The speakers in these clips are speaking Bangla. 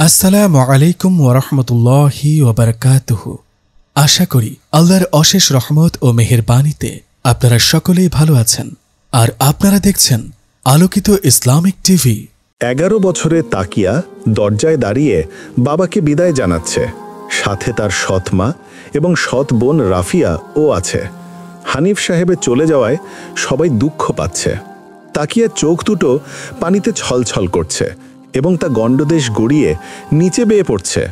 আসসালামু আলাইকুম ওয়ারাহমাতুল্লাহি ওয়াবারাকাতুহু। আশা করি আল্লাহর অশেষ রহমত ও মেহেরবানিতে আপনারা সকলেই ভালো আছেন আর আপনারা দেখছেন আলোকিত ইসলামিক টিভি। 11 বছরে তাকিয়া দরজায় দাঁড়িয়ে বাবাকে বিদায় জানাচ্ছে। সাথে তার সৎ মা এবং সৎ বোন রাফিয়া ও আছে। হানিফ সাহেবের চলে যাওয়ায় সবাই দুঃখ পাচ্ছে। তাকিয়া চোখ দুটো পানিতে ছলছল করছে এবং তা গণ্ডদেশ গড়িয়ে নিচে বেয়ে পড়ছে।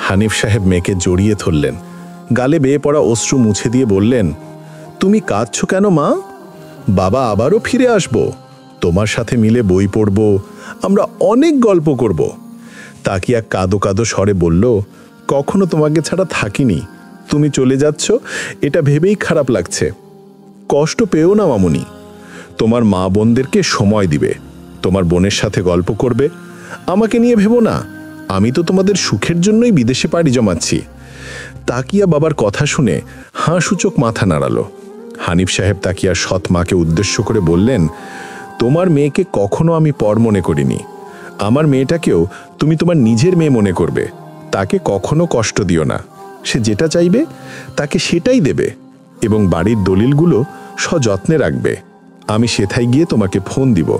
হানিফ সাহেব মেয়েকে জড়িয়ে ধরলেন, গালে বেয়ে পড়া অশ্রু মুছে দিয়ে বললেন, তুমি কাঁদছো কেন মা? বাবা আবারও ফিরে আসব, তোমার সাথে মিলে বই পড়ব, আমরা অনেক গল্প করব। তাকিয়া কাঁদো কাঁদো স্বরে বলল, কখনো তোমাকে ছাড়া থাকিনি, তুমি চলে যাচ্ছ এটা ভেবেই খারাপ লাগছে। কষ্ট পেও না মামুনি, তোমার মা বোনদেরকে সময় দিবে, তোমার বোনের সাথে গল্প করবে, আমাকে নিয়ে ভেবো না, আমি তো তোমাদের সুখের জন্যই বিদেশে পাড়ি জমাচ্ছি। তাকিয়া বাবার কথা শুনে হাঁ-সূচক মাথা নাড়ালো। হানিফ সাহেব তাকিয়ার সৎ মাকে উদ্দেশ্য করে বললেন, তোমার মেয়েকে কখনো আমি পর মনে করিনি, আমার মেয়েটাকেও তুমি তোমার নিজের মেয়ে মনে করবে, তাকে কখনো কষ্ট দিও না, সে যেটা চাইবে তাকে সেটাই দেবে এবং বাড়ির দলিলগুলো সযত্নে রাখবে। আমি সেথায় গিয়ে তোমাকে ফোন দিব।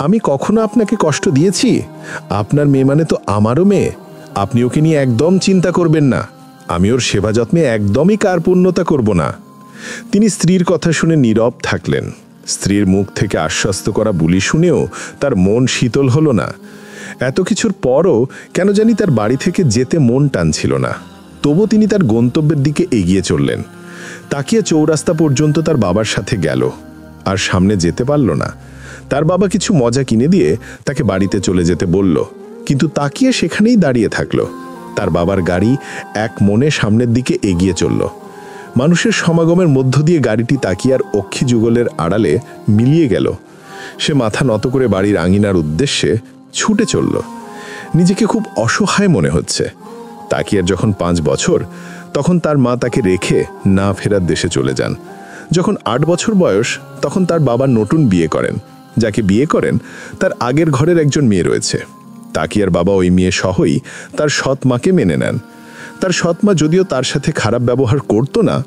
আমি কখনো আপনাকে কষ্ট দিয়েছি? আপনার মেয়ে মানে তো আমারও মেয়ে, আপনি ওকে নিয়ে একদম চিন্তা করবেন না, আমি ওর সেবা যত্নে একদমই কার্পণ্যতা করব না। তিনি স্ত্রীর কথা শুনে নীরব থাকলেন। স্ত্রীর মুখ থেকে আশ্বস্ত করা বুলি শুনেও তার মন শীতল হলো না। এত কিছুর পরও কেন জানি তার বাড়ি থেকে যেতে মন টানছিল না। তবু তিনি তার গন্তব্যের দিকে এগিয়ে চললেন। তাকিয়া চৌরাস্তা পর্যন্ত তার বাবার সাথে গেল, আর সামনে যেতে পারল না। তার বাবা কিছু মজা কিনে দিয়ে তাকে বাড়িতে চলে যেতে বলল, কিন্তু তাকিয়া সেখানেই দাঁড়িয়ে থাকলো। তার বাবার গাড়ি এক মনে সামনের দিকে এগিয়ে চলল। মানুষের সমাগমের মধ্য দিয়ে গাড়িটি তাকিয়ার অক্ষি যুগলের আড়ালে মিলিয়ে গেল। সে মাথা নত করে বাড়ির আঙিনার উদ্দেশ্যে ছুটে চলল। নিজেকে খুব অসহায় মনে হচ্ছে। তাকিয়ার যখন 5 বছর, তখন তার মা তাকে রেখে না ফেরার দেশে চলে যান। যখন 8 বছর বয়স, তখন তার বাবা নতুন বিয়ে করেন। যাকে বিয়ে করেন তার আগের ঘরের একজন মেয়ে রয়েছে। তাকিয়ার বাবা ওই মেয়ে সহই তার সৎ মাকে মেনে নেন। তার সৎ মা যদিও তার সাথে খারাপ ব্যবহার করত না,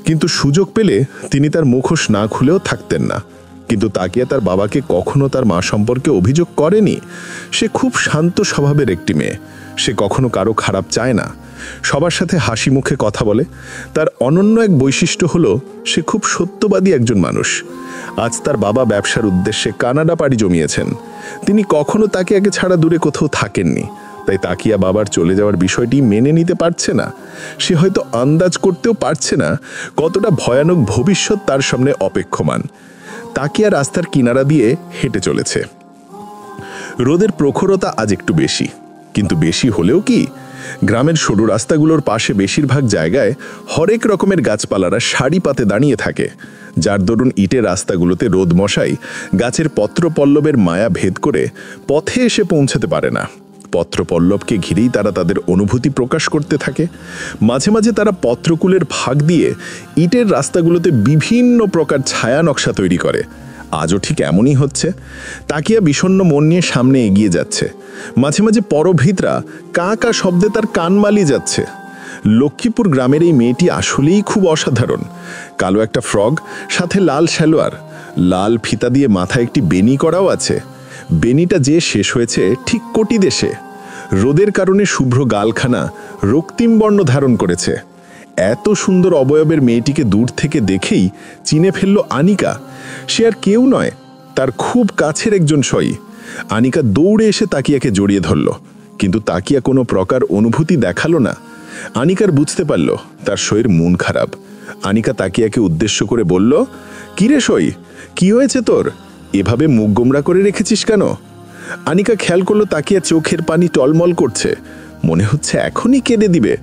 কিন্তু সুযোগ পেলে তিনি তার মুখোশ না খুলেও থাকতেন না। কিন্তু তাকিয়া তার বাবাকে কখনো তার মা সম্পর্কে অভিযোগ করেনি। সে খুব শান্ত স্বভাবের একটি মেয়ে, সে কখনো কারো খারাপ চায় না, সবার সাথে হাসি মুখে কথা বলে। তার অনন্য এক বৈশিষ্ট্য হলো সে খুব সত্যবাদী একজন মানুষ। আজ তার বাবা ব্যবসার উদ্দেশ্যে কানাডা পাড়ি জমিয়েছেন। তিনি কখনো তাকিয়াকে ছাড়া দূরে কোথাও থাকেননি, তাই তাকিয়া বাবার চলে যাওয়ার বিষয়টি মেনে নিতে পারছে না। সে হয়তো আন্দাজ করতেও পারছে না কতটা ভয়ানক ভবিষ্যৎ তার সামনে অপেক্ষমান। তাকিয়া রাস্তার কিনারা দিয়ে হেঁটে চলেছে। রোদের প্রখরতা আজ একটু বেশি, কিন্তু বেশি হলেও কি, গ্রামের সরু রাস্তাগুলোর পাশে বেশিরভাগ জায়গায় হরেক রকমের গাছপালারা সারি পাতে দাঁড়িয়ে থাকে, যার দরুন ইটের রাস্তাগুলোতে রোদ মশাই গাছের পত্রপল্লবের মায়া ভেদ করে পথে এসে পৌঁছাতে পারে না। পত্রপল্লবকে ঘিরেই তারা তাদের অনুভূতি প্রকাশ করতে থাকে। মাঝে মাঝে তারা পত্রকুলের ভাগ দিয়ে ইটের রাস্তাগুলোতে বিভিন্ন প্রকার ছায়া নকশা তৈরি করে। আজও ঠিক এমনই হচ্ছে। তাকিয়া বিষণ্ণ মন নিয়ে সামনে এগিয়ে যাচ্ছে। মাঝে মাঝে পরভিতরা কা কা শব্দে তার কান মালিয়ে যাচ্ছে। লক্ষ্মীপুর গ্রামের এই মেয়েটি আসলেই খুব অসাধারণ। কালো একটা ফ্রক, সাথে লাল সালোয়ার, লাল ফিতা দিয়ে মাথায় একটি বেনি করাও আছে। বেনিটা যে শেষ হয়েছে ঠিক কোটি দেশে। রোদের কারণে শুভ্র গালখানা রক্তিম বর্ণ ধারণ করেছে। এত সুন্দর অবয়বের মেয়েটিকে দূর থেকে দেখেই চিনে ফেলল আনিকা। সে আর কেউ নয়, তার খুব কাছের একজন সই। আনিকা দৌড়ে এসে তাকিয়াকে জড়িয়ে ধরল, কিন্তু তাকিয়া কোনো প্রকার অনুভূতি দেখালো না। আনিকার বুঝতে পারল তার সইয়ের মন খারাপ। আনিকা তাকিয়াকে উদ্দেশ্য করে বলল, কিরে সই, কি হয়েছে তোর? এভাবে মুখ গোমরা করে রেখেছিস কেন? আনিকা খেয়াল করলো তাকিয়া চোখের পানি টলমল করছে, মনে হচ্ছে এখনই কেঁদে দিবে।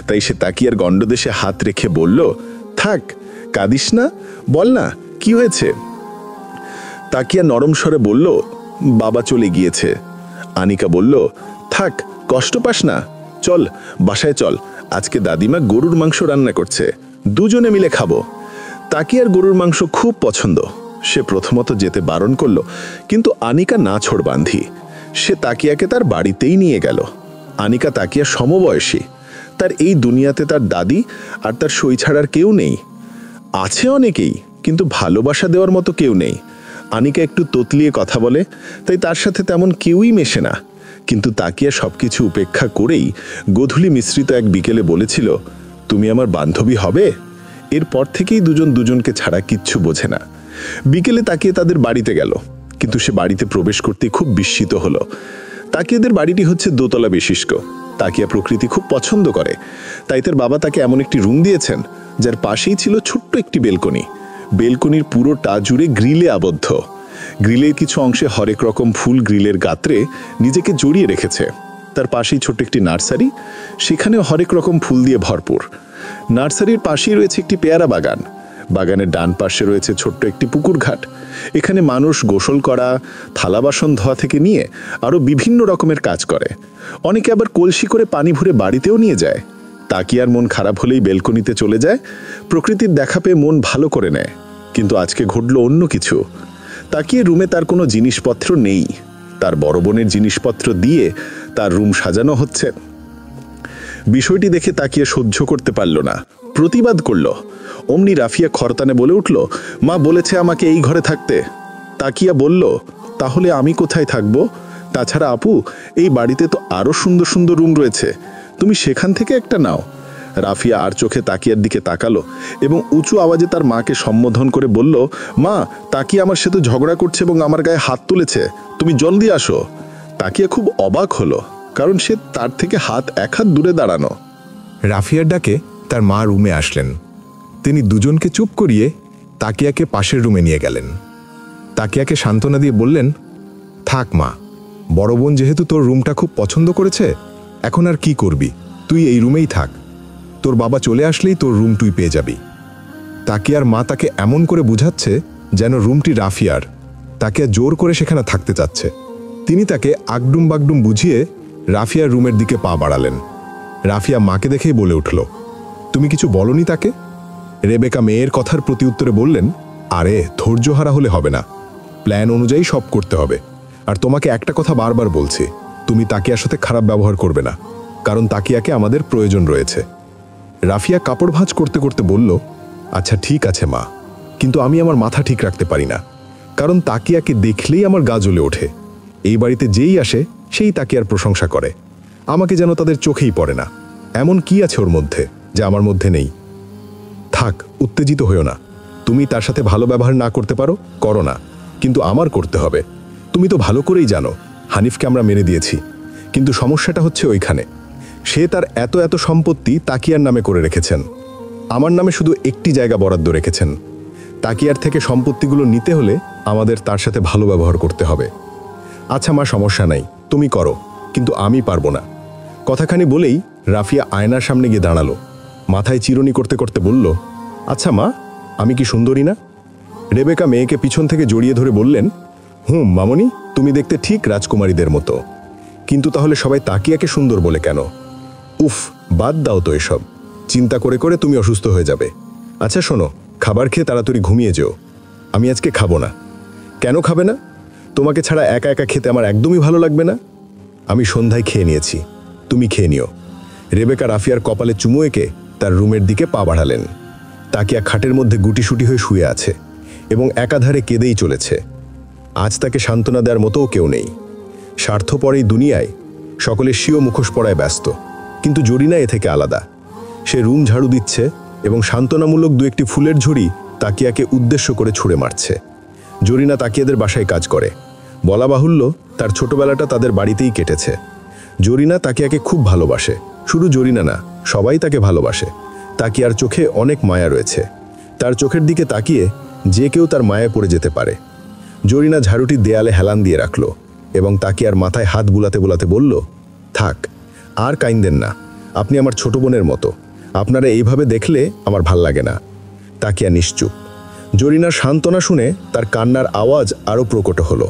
তাই সে তাকিয়ার গণ্ডদেশে হাত রেখে বলল, থাক, কাঁদিস না, বল না কি হয়েছে। তাকিয়া নরম স্বরে বলল, বাবা চলে গিয়েছে। আনিকা বলল, থাক, কষ্ট পাস না, চল বাসায় চল, আজকে দাদিমা গরুর মাংস রান্না করছে, দুজনে মিলে খাবো। তাকিয়ার গরুর মাংস খুব পছন্দ। সে প্রথমত যেতে বারণ করল, কিন্তু আনিকা না ছোড় বাঁধি। সে তাকিয়াকে তার বাড়িতেই নিয়ে গেল। আনিকা তাকিয়া সমবয়সী। তার এই দুনিয়াতে তার দাদি আর তার সই ছাড়ার কেউ নেই। আছে অনেকেই, কিন্তু ভালোবাসা দেওয়ার মতো কেউ নেই। আনিকা একটু তোতলিয়ে কথা বলে, তাই তার সাথে তেমন কেউই মেশে না। কিন্তু তাকিয়া সবকিছু উপেক্ষা করেই গোধূলি মিশ্রিত এক বিকেলে বলেছিল, তুমি আমার বান্ধবী হবে। এরপর থেকেই দুজন দুজনকে ছাড়া কিচ্ছু বোঝে না। বিকেলে তাকিয়ে তাদের বাড়িতে গেল, কিন্তু সে বাড়িতে প্রবেশ করতে খুব বিস্মিত হলো। তাকিয়াদের বাড়িটি হচ্ছে দোতলা বিশিষ্ট। তাকিয়া প্রকৃতি খুব পছন্দ করে, তাই তার বাবা তাকে এমন একটি রুম দিয়েছেন যার পাশেই ছিল ছোট্ট একটি বেলকনি। বেলকনির পুরোটা জুড়ে গ্রিলে আবদ্ধ। গ্রিলের কিছু অংশে হরেক রকম ফুল গ্রিলের গাত্রে নিজেকে জড়িয়ে রেখেছে। তার পাশেই ছোট্ট একটি নার্সারি, সেখানেও হরেক রকম ফুল দিয়ে ভরপুর। নার্সারির পাশেই রয়েছে একটি পেয়ারা বাগান। বাগানের ডান পাশে রয়েছে ছোট্ট একটি পুকুর ঘাট। এখানে মানুষ গোসল করা, থালা বাসন ধোয়া থেকে নিয়ে আরও বিভিন্ন রকমের কাজ করে। অনেকে আবার কলসি করে পানি ভরে বাড়িতেও নিয়ে যায়। তাকিয়ার মন খারাপ হলেই বেলকনিতে চলে যায়, প্রকৃতির দেখা পেয়ে মন ভালো করে নেয়। কিন্তু আজকে ঘটল অন্য কিছু। তাকিয়ে রুমে তার কোনো জিনিসপত্র নেই। তার বড় বোনের জিনিসপত্র দিয়ে তার রুম সাজানো হচ্ছে। বিষয়টি দেখে তাকিয়ে সহ্য করতে পারল না, প্রতিবাদ করল। অমনি রাফিয়া খরতানে বলে উঠল, মা বলেছে আমাকে এই ঘরে থাকতে। তাকিয়া বলল, তাহলে আমি কোথায় থাকবো? তাছাড়া আপু, এই বাড়িতে তো আরো সুন্দর সুন্দর রুম রয়েছে, তুমি সেখান থেকে একটা নাও। রাফিয়া আর চোখে তাকিয়ার দিকে তাকালো এবং উঁচু আওয়াজে তার মাকে সম্বোধন করে বলল, মা, তাকিয়া আমার সাথে ঝগড়া করছে এবং আমার গায়ে হাত তুলেছে, তুমি জলদি আসো। তাকিয়া খুব অবাক হলো, কারণ সে তার থেকে এক হাত দূরে দাঁড়ানো। রাফিয়ার ডাকে তার মা রুমে আসলেন। তিনি দুজনকে চুপ করিয়ে তাকিয়াকে পাশের রুমে নিয়ে গেলেন। তাকিয়াকে সান্ত্বনা দিয়ে বললেন, থাক মা, বড় বোন যেহেতু তোর রুমটা খুব পছন্দ করেছে, এখন আর কি করবি, তুই এই রুমেই থাক। তোর বাবা চলে আসলেই তোর রুম তুই পেয়ে যাবি। তাকিয়ার মা তাকে এমন করে বুঝাচ্ছে যেন রুমটি রাফিয়ার। তাকিয়া জোর করে সেখানে থাকতে চাচ্ছে। তিনি তাকে আগডুম বাগডুম বুঝিয়ে রাফিয়ার রুমের দিকে পা বাড়ালেন। রাফিয়া মাকে দেখেই বলে উঠল, তুমি কিছু বলনি তাকে? রেবেকা মেয়ের কথার প্রতি উত্তরে বললেন, আরে ধৈর্যহারা হলে হবে না, প্ল্যান অনুযায়ী সব করতে হবে। আর তোমাকে একটা কথা বারবার বলছি, তুমি তাকিয়ার সাথে খারাপ ব্যবহার করবে না, কারণ তাকিয়াকে আমাদের প্রয়োজন রয়েছে। রাফিয়া কাপড় ভাঁজ করতে করতে বলল, আচ্ছা ঠিক আছে মা, কিন্তু আমি আমার মাথা ঠিক রাখতে পারি না, কারণ তাকিয়াকে দেখলেই আমার গা জ্বলে ওঠে। এই বাড়িতে যেই আসে সেই তাকিয়ার প্রশংসা করে, আমাকে যেন তাদের চোখেই পড়ে না। এমন কি আছে ওর মধ্যে যা আমার মধ্যে নেই? থাক, উত্তেজিত হইও না। তুমি তার সাথে ভালো ব্যবহার না করতে পারো, করো না, কিন্তু আমার করতে হবে। তুমি তো ভালো করেই জানো হানিফকে আমরা মেনে দিয়েছি, কিন্তু সমস্যাটা হচ্ছে ওইখানে। সে তার এত এত সম্পত্তি তাকিয়ার নামে করে রেখেছেন, আমার নামে শুধু একটি জায়গা বরাদ্দ রেখেছেন। তাকিয়ার থেকে সম্পত্তিগুলো নিতে হলে আমাদের তার সাথে ভালো ব্যবহার করতে হবে। আচ্ছা মা, সমস্যা নাই, তুমি করো, কিন্তু আমি পারবো না। কথাখানি বলেই রাফিয়া আয়নার সামনে গিয়ে দাঁড়ালো। মাথায় চিরুনি করতে করতে বলল, আচ্ছা মা, আমি কি সুন্দরী না? রেবেকা মেয়েকে পিছন থেকে জড়িয়ে ধরে বললেন, মামনি, তুমি দেখতে ঠিক রাজকুমারীদের মতো, কিন্তু তাহলে সবাই তাকিয়াকে সুন্দর বলে কেন? উফ, বাদ দাও তো এসব, চিন্তা করে করে তুমি অসুস্থ হয়ে যাবে। আচ্ছা শোনো, খাবার খেয়ে তাড়াতাড়ি ঘুমিয়ে যেও। আমি আজকে খাবো না। কেন খাবে না? তোমাকে ছাড়া একা একা খেতে আমার একদমই ভালো লাগবে না। আমি সন্ধ্যায় খেয়ে নিয়েছি, তুমি খেয়ে নিও। রেবেকা রাফিয়ার কপালে চুমু এঁকে তার রুমের দিকে পা বাড়ালেন। তাকিয়া খাটের মধ্যে গুটিসুটি হয়ে শুয়ে আছে এবং একাধারে কেঁদেই চলেছে। আজ তাকে সান্ত্বনা দেওয়ার মতোও কেউ নেই। স্বার্থপর এই দুনিয়ায় সকলে স্বীয় মুখোশ পড়ায় ব্যস্ত, কিন্তু জরিনা এ থেকে আলাদা। সে রুম ঝাড়ু দিচ্ছে এবং সান্ত্বনামূলক দু একটি ফুলের ঝুড়ি তাকিয়াকে উদ্দেশ্য করে ছুঁড়ে মারছে। জরিনা তাকিয়াদের বাসায় কাজ করে। বলা বাহুল্য, তার ছোটবেলাটা তাদের বাড়িতেই কেটেছে। জরিনা তাকিয়াকে খুব ভালোবাসে। শুধু জরিনা না, সবাই তাকে ভালোবাসে। তাকিয়ার চোখে অনেক মায়া রয়েছে। তার চোখের দিকে তাকিয়ে যে কেউ তার মায়ায় পড়ে যেতে পারে। জরিনা ঝাড়ুটি দেয়ালে হেলান দিয়ে রাখল এবং তাকিয়ার মাথায় হাত বুলাতে বুলাতে বলল, থাক, আর কাইন্দেন না, আপনি আমার ছোট বোনের মতো, আপনারা এইভাবে দেখলে আমার ভাল লাগে না। তাকিয়া নিশ্চুপ। জরিনার সান্ত্বনা শুনে তার কান্নার আওয়াজ আরও প্রকট হলো।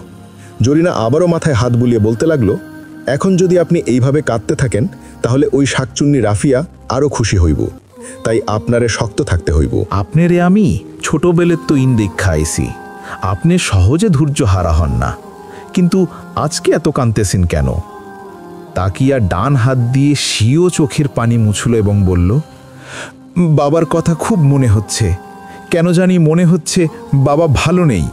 জরিনা আবারও মাথায় হাত বুলিয়ে বলতে লাগলো, এখন যদি আপনি এইভাবে কাঁদতে থাকেন তাহলে ওই শাকচুন্নি রাফিয়া আরও খুশি হইব, তাই আপনারে শক্ত থাকতে হইব। আপনারে আমি ছোটবেলের তো ইন্দিক খাইছি, আপনি সহজে ধৈর্য হারা হন না, কিন্তু আজকে এত কাঁদতেছেন কেন? তাকিয়া ডান হাত দিয়ে স্বীয় চোখের পানি মুছল এবং বলল, বাবার কথা খুব মনে হচ্ছে। কেন জানি মনে হচ্ছে বাবা ভালো নেই।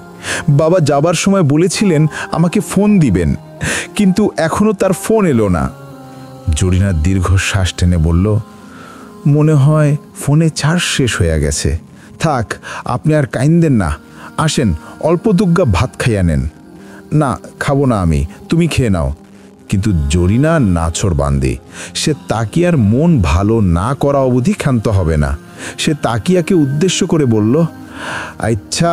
বাবা যাবার সময় বলেছিলেন আমাকে ফোন দিবেন, কিন্তু এখনো তার ফোন এলো না। জরিনা দীর্ঘশ্বাস টেনে বলল, মনে হয় ফোনে চার্জ শেষ হয়ে গেছে। থাক, আপনি আর কাইন্দেন না। আসেন, অল্প দুগ্গা ভাত খাইয়া নেন। না, খাবো না আমি, তুমি খেয়ে নাও। কিন্তু জরিনা নাছর বান্দি। সে তাকিয়ার মন ভালো না করা অবধি ক্ষান্ত হবে না। সে তাকিয়াকে উদ্দেশ্য করে বলল, আচ্ছা,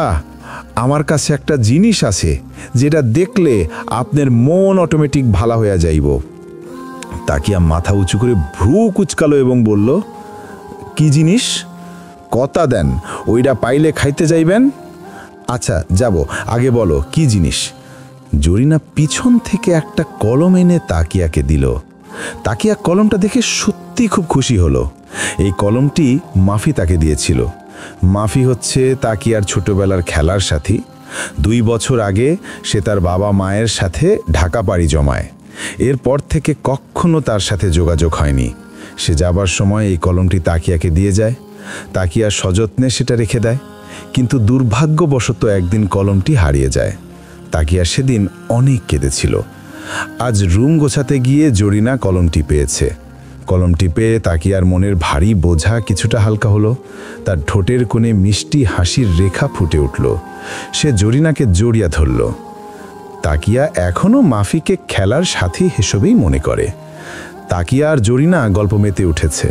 আমার কাছে একটা জিনিস আছে যেটা দেখলে আপনার মন অটোমেটিক ভালো হয়ে যাইব। তাকিয়া মাথা উঁচু করে ভ্রু কুচকালো এবং বলল, কি জিনিস? কথা দেন, ওইটা পাইলে খাইতে যাইবেন। আচ্ছা যাব, আগে বলো কি জিনিস। জরিনা পিছন থেকে একটা কলম এনে তাকিয়াকে দিল। তাকিয়া কলমটা দেখে সত্যি খুব খুশি হলো। এই কলমটি মাফি তাকে দিয়েছিল। মাফি হচ্ছে তাকিয়ার ছোটবেলার খেলার সাথী। 2 বছর আগে সে তার বাবা মায়ের সাথে ঢাকা পাড়ি জমায়। এরপর থেকে কখনো তার সাথে যোগাযোগ হয়নি। সে যাবার সময় এই কলমটি তাকিয়াকে দিয়ে যায়। তাকিয়া সযত্নে সেটা রেখে দেয়। কিন্তু দুর্ভাগ্যবশত একদিন কলমটি হারিয়ে যায়। তাকিয়া সেদিন অনেক কেঁদেছিল। আজ রুম গোছাতে গিয়ে জরিনা কলমটি পেয়েছে। কলমটি পেয়ে তাকিয়ার মনের ভারী বোঝা কিছুটা হালকা হলো। তার ঠোঁটের কোণে মিষ্টি হাসির রেখা ফুটে উঠল। সে জরিনাকে জড়িয়ে ধরল। তাকিয়া এখনও মাফিকে খেলার সাথী হিসেবেই মনে করে। তাকিয়া আর জরিনা গল্প মেতে উঠেছে।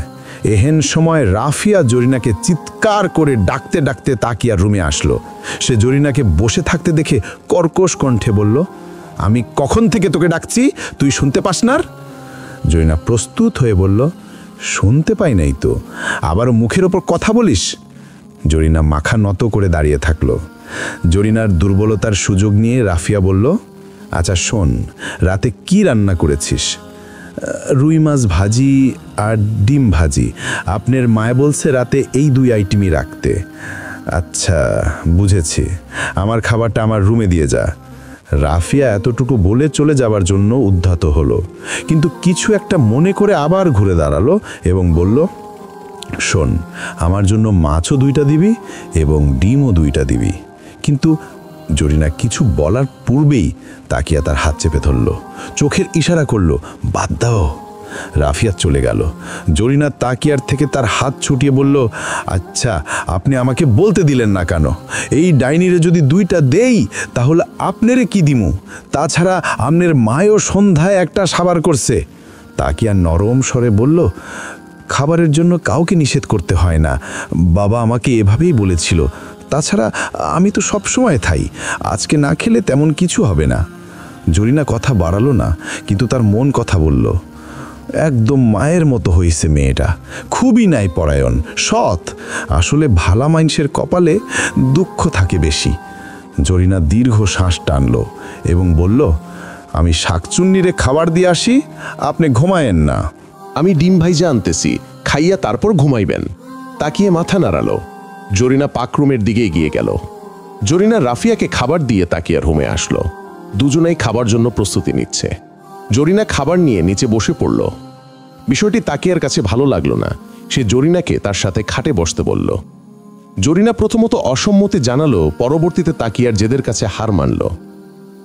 এহেন সময় রাফিয়া জরিনাকে চিৎকার করে ডাকতে ডাকতে তাকিয়ার রুমে আসলো। সে জরিনাকে বসে থাকতে দেখে কর্কশ কণ্ঠে বলল, আমি কখন থেকে তোকে ডাকছি, তুই শুনতে পাস না? জরিনা প্রস্তুত হয়ে বলল, শুনতে পাই নাই তো, আবার মুখের ওপর কথা বলিস। জরিনা মাথা নত করে দাঁড়িয়ে থাকলো। জরিনার দুর্বলতার সুযোগ নিয়ে রাফিয়া বলল, আচ্ছা শোন, রাতে কি রান্না করেছিস? রুই মাছ ভাজি আর ডিম ভাজি। আপনার মায়ে বলছে রাতে এই 2 আইটেমই রাখতে। আচ্ছা বুঝেছি, আমার খাবারটা আমার রুমে দিয়ে যা। রাফিয়া এতটুকু বলে চলে যাবার জন্য উদ্ধত হলো, কিন্তু কিছু একটা মনে করে আবার ঘুরে দাঁড়ালো এবং বলল, শোন, আমার জন্য মাছও 2টা দিবি এবং ডিমও 2টা দিবি। কিন্তু জরিনা কিছু বলার পূর্বেই তাকিয়া তার হাত চেপে ধরল, চোখের ইশারা করল, বাদ দাও। রাফিয়া চলে গেল। জরিনা তাকিয়ার থেকে তার হাত ছুটিয়ে বলল, আচ্ছা আপনি আমাকে বলতে দিলেন না কেন? এই ডাইনিরে যদি 2টা দেই তাহলে আপনারে কি দিমু? তাছাড়া আপনার মায়ও সন্ধ্যায় একটা সাবার করছে। তাকিয়া নরম স্বরে বলল, খাবারের জন্য কাউকে নিষেধ করতে হয় না, বাবা আমাকে এভাবেই বলেছিল। তাছাড়া আমি তো সব সময় খাই, আজকে না খেলে তেমন কিছু হবে না। জরিনা কথা বাড়ালো না, কিন্তু তার মন কথা বলল। একদম মায়ের মতো হয়েছে মেয়েটা, খুবই ন্যায়পরায়ণ, সৎ। আসলে ভালা মানুষের কপালে দুঃখ থাকে বেশি। জরিনা দীর্ঘ শ্বাস টানল এবং বলল, আমি শাকচুন্নিরে খাবার দিয়ে আসি, আপনি ঘুমায়েন না। আমি ডিম ভাইজা আনতেছি, খাইয়া তারপর ঘুমাইবেন। তাকিয়ে মাথা নাড়ালো। জরিনা পাকরুমের দিকে এগিয়ে গেল। জরিনা রাফিয়াকে খাবার দিয়ে তাকিয়ার রুমে আসলো। দুজনেই খাবার জন্য প্রস্তুতি নিচ্ছে। জরিনা খাবার নিয়ে নিচে বসে পড়ল। বিষয়টি তাকিয়ার কাছে ভালো লাগলো না। সে জরিনাকে তার সাথে খাটে বসতে বলল। জরিনা প্রথমত অসম্মতি জানালো, পরবর্তীতে তাকিয়ার জেদের কাছে হার মানল।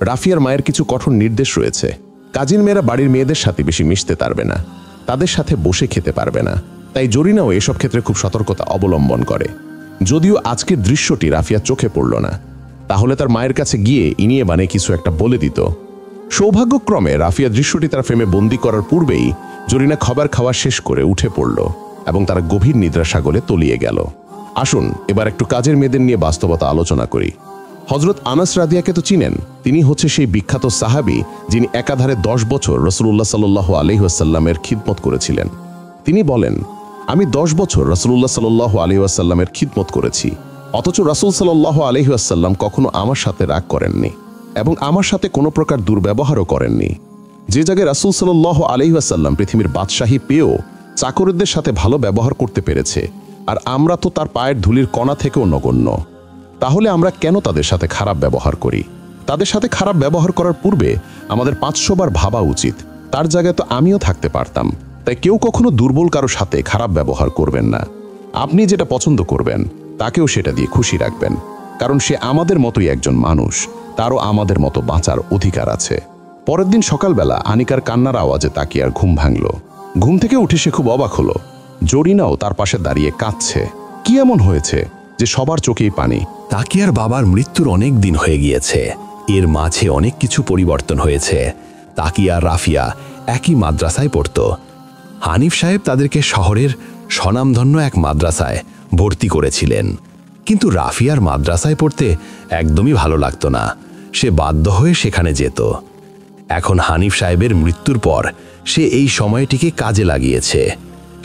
রাফিয়ার মায়ের কিছু কঠোর নির্দেশ রয়েছে। কাজিন মেয়েরা বাড়ির মেয়েদের সাথে বেশি মিশতে পারবে না, তাদের সাথে বসে খেতে পারবে না। তাই জরিনাও এসব ক্ষেত্রে খুব সতর্কতা অবলম্বন করে। যদিও আজকের দৃশ্যটি রাফিয়ার চোখে পড়ল না, তাহলে তার মায়ের কাছে গিয়ে ইনিয়ে বানে কিছু একটা বলে দিত। সৌভাগ্যক্রমে রাফিয়া দৃশ্যটি তার ফ্রেমে বন্দি করার পূর্বেই জরিনা খাবার খাওয়া শেষ করে উঠে পড়ল এবং তারা গভীর নিদ্রা সাগরে তলিয়ে গেল। আসুন এবার একটু কাজের মেয়েদের নিয়ে বাস্তবতা আলোচনা করি। হযরত আনাস রাদিয়াকে তো চিনেন। তিনি হচ্ছে সেই বিখ্যাত সাহাবী যিনি একাধারে 10 বছর রাসূলুল্লাহ সাল্লাল্লাহু আলাইহি ওয়াসাল্লামের খিদমত করেছিলেন। তিনি বলেন, আমি 10 বছর রাসূলুল্লাহ সাল্লাল্লাহু আলাইহি ওয়াসাল্লামের খিদমত করেছি, অথচ রাসূল সাল্লাল্লাহু আলাইহি ওয়াসাল্লাম কখনো আমার সাথে রাগ করেননি এবং আমার সাথে কোনো প্রকার দুর্ব্যবহারও করেননি। যে জায়গায় রাসূল সাল্লাল্লাহু আলাইহি ওয়াসাল্লাম পৃথিবীর বাদশাহী পেয়েও চাকরদের সাথে ভালো ব্যবহার করতে পেরেছে, আর আমরা তো তার পায়ের ধুলির কণা থেকেও নগণ্য। তাহলে আমরা কেন তাদের সাথে খারাপ ব্যবহার করি? তাদের সাথে খারাপ ব্যবহার করার পূর্বে আমাদের 500 বার ভাবা উচিত তার জায়গায় তো আমিও থাকতে পারতাম। তাই কেউ কখনো দুর্বল কারো সাথে খারাপ ব্যবহার করবেন না। আপনি যেটা পছন্দ করবেন তাকেও সেটা দিয়ে খুশি রাখবেন, কারণ সে আমাদের মতোই একজন মানুষ, তারও আমাদের মতো বাঁচার অধিকার আছে। পরের দিন সকালবেলা আনিকার কান্নার আওয়াজে তাকিয়ার ঘুম ভাঙল। ঘুম থেকে উঠে সে খুব অবাক হলো, জরিনাও তার পাশে দাঁড়িয়ে কাঁদছে। কি এমন হয়েছে যে সবার চোখেই পানি? তাকিয়ার বাবার মৃত্যুর অনেক দিন হয়ে গিয়েছে, এর মাঝে অনেক কিছু পরিবর্তন হয়েছে। তাকিয়া আর রাফিয়া একই মাদ্রাসায় পড়ত। হানিফ সাহেব তাদেরকে শহরের স্বনামধন্য এক মাদ্রাসায় ভর্তি করেছিলেন, কিন্তু রাফিয়ার মাদ্রাসায় পড়তে একদমই ভালো লাগতো না। সে বাধ্য হয়ে সেখানে যেত। এখন হানিফ সাহেবের মৃত্যুর পর সে এই সময়টিকে কাজে লাগিয়েছে।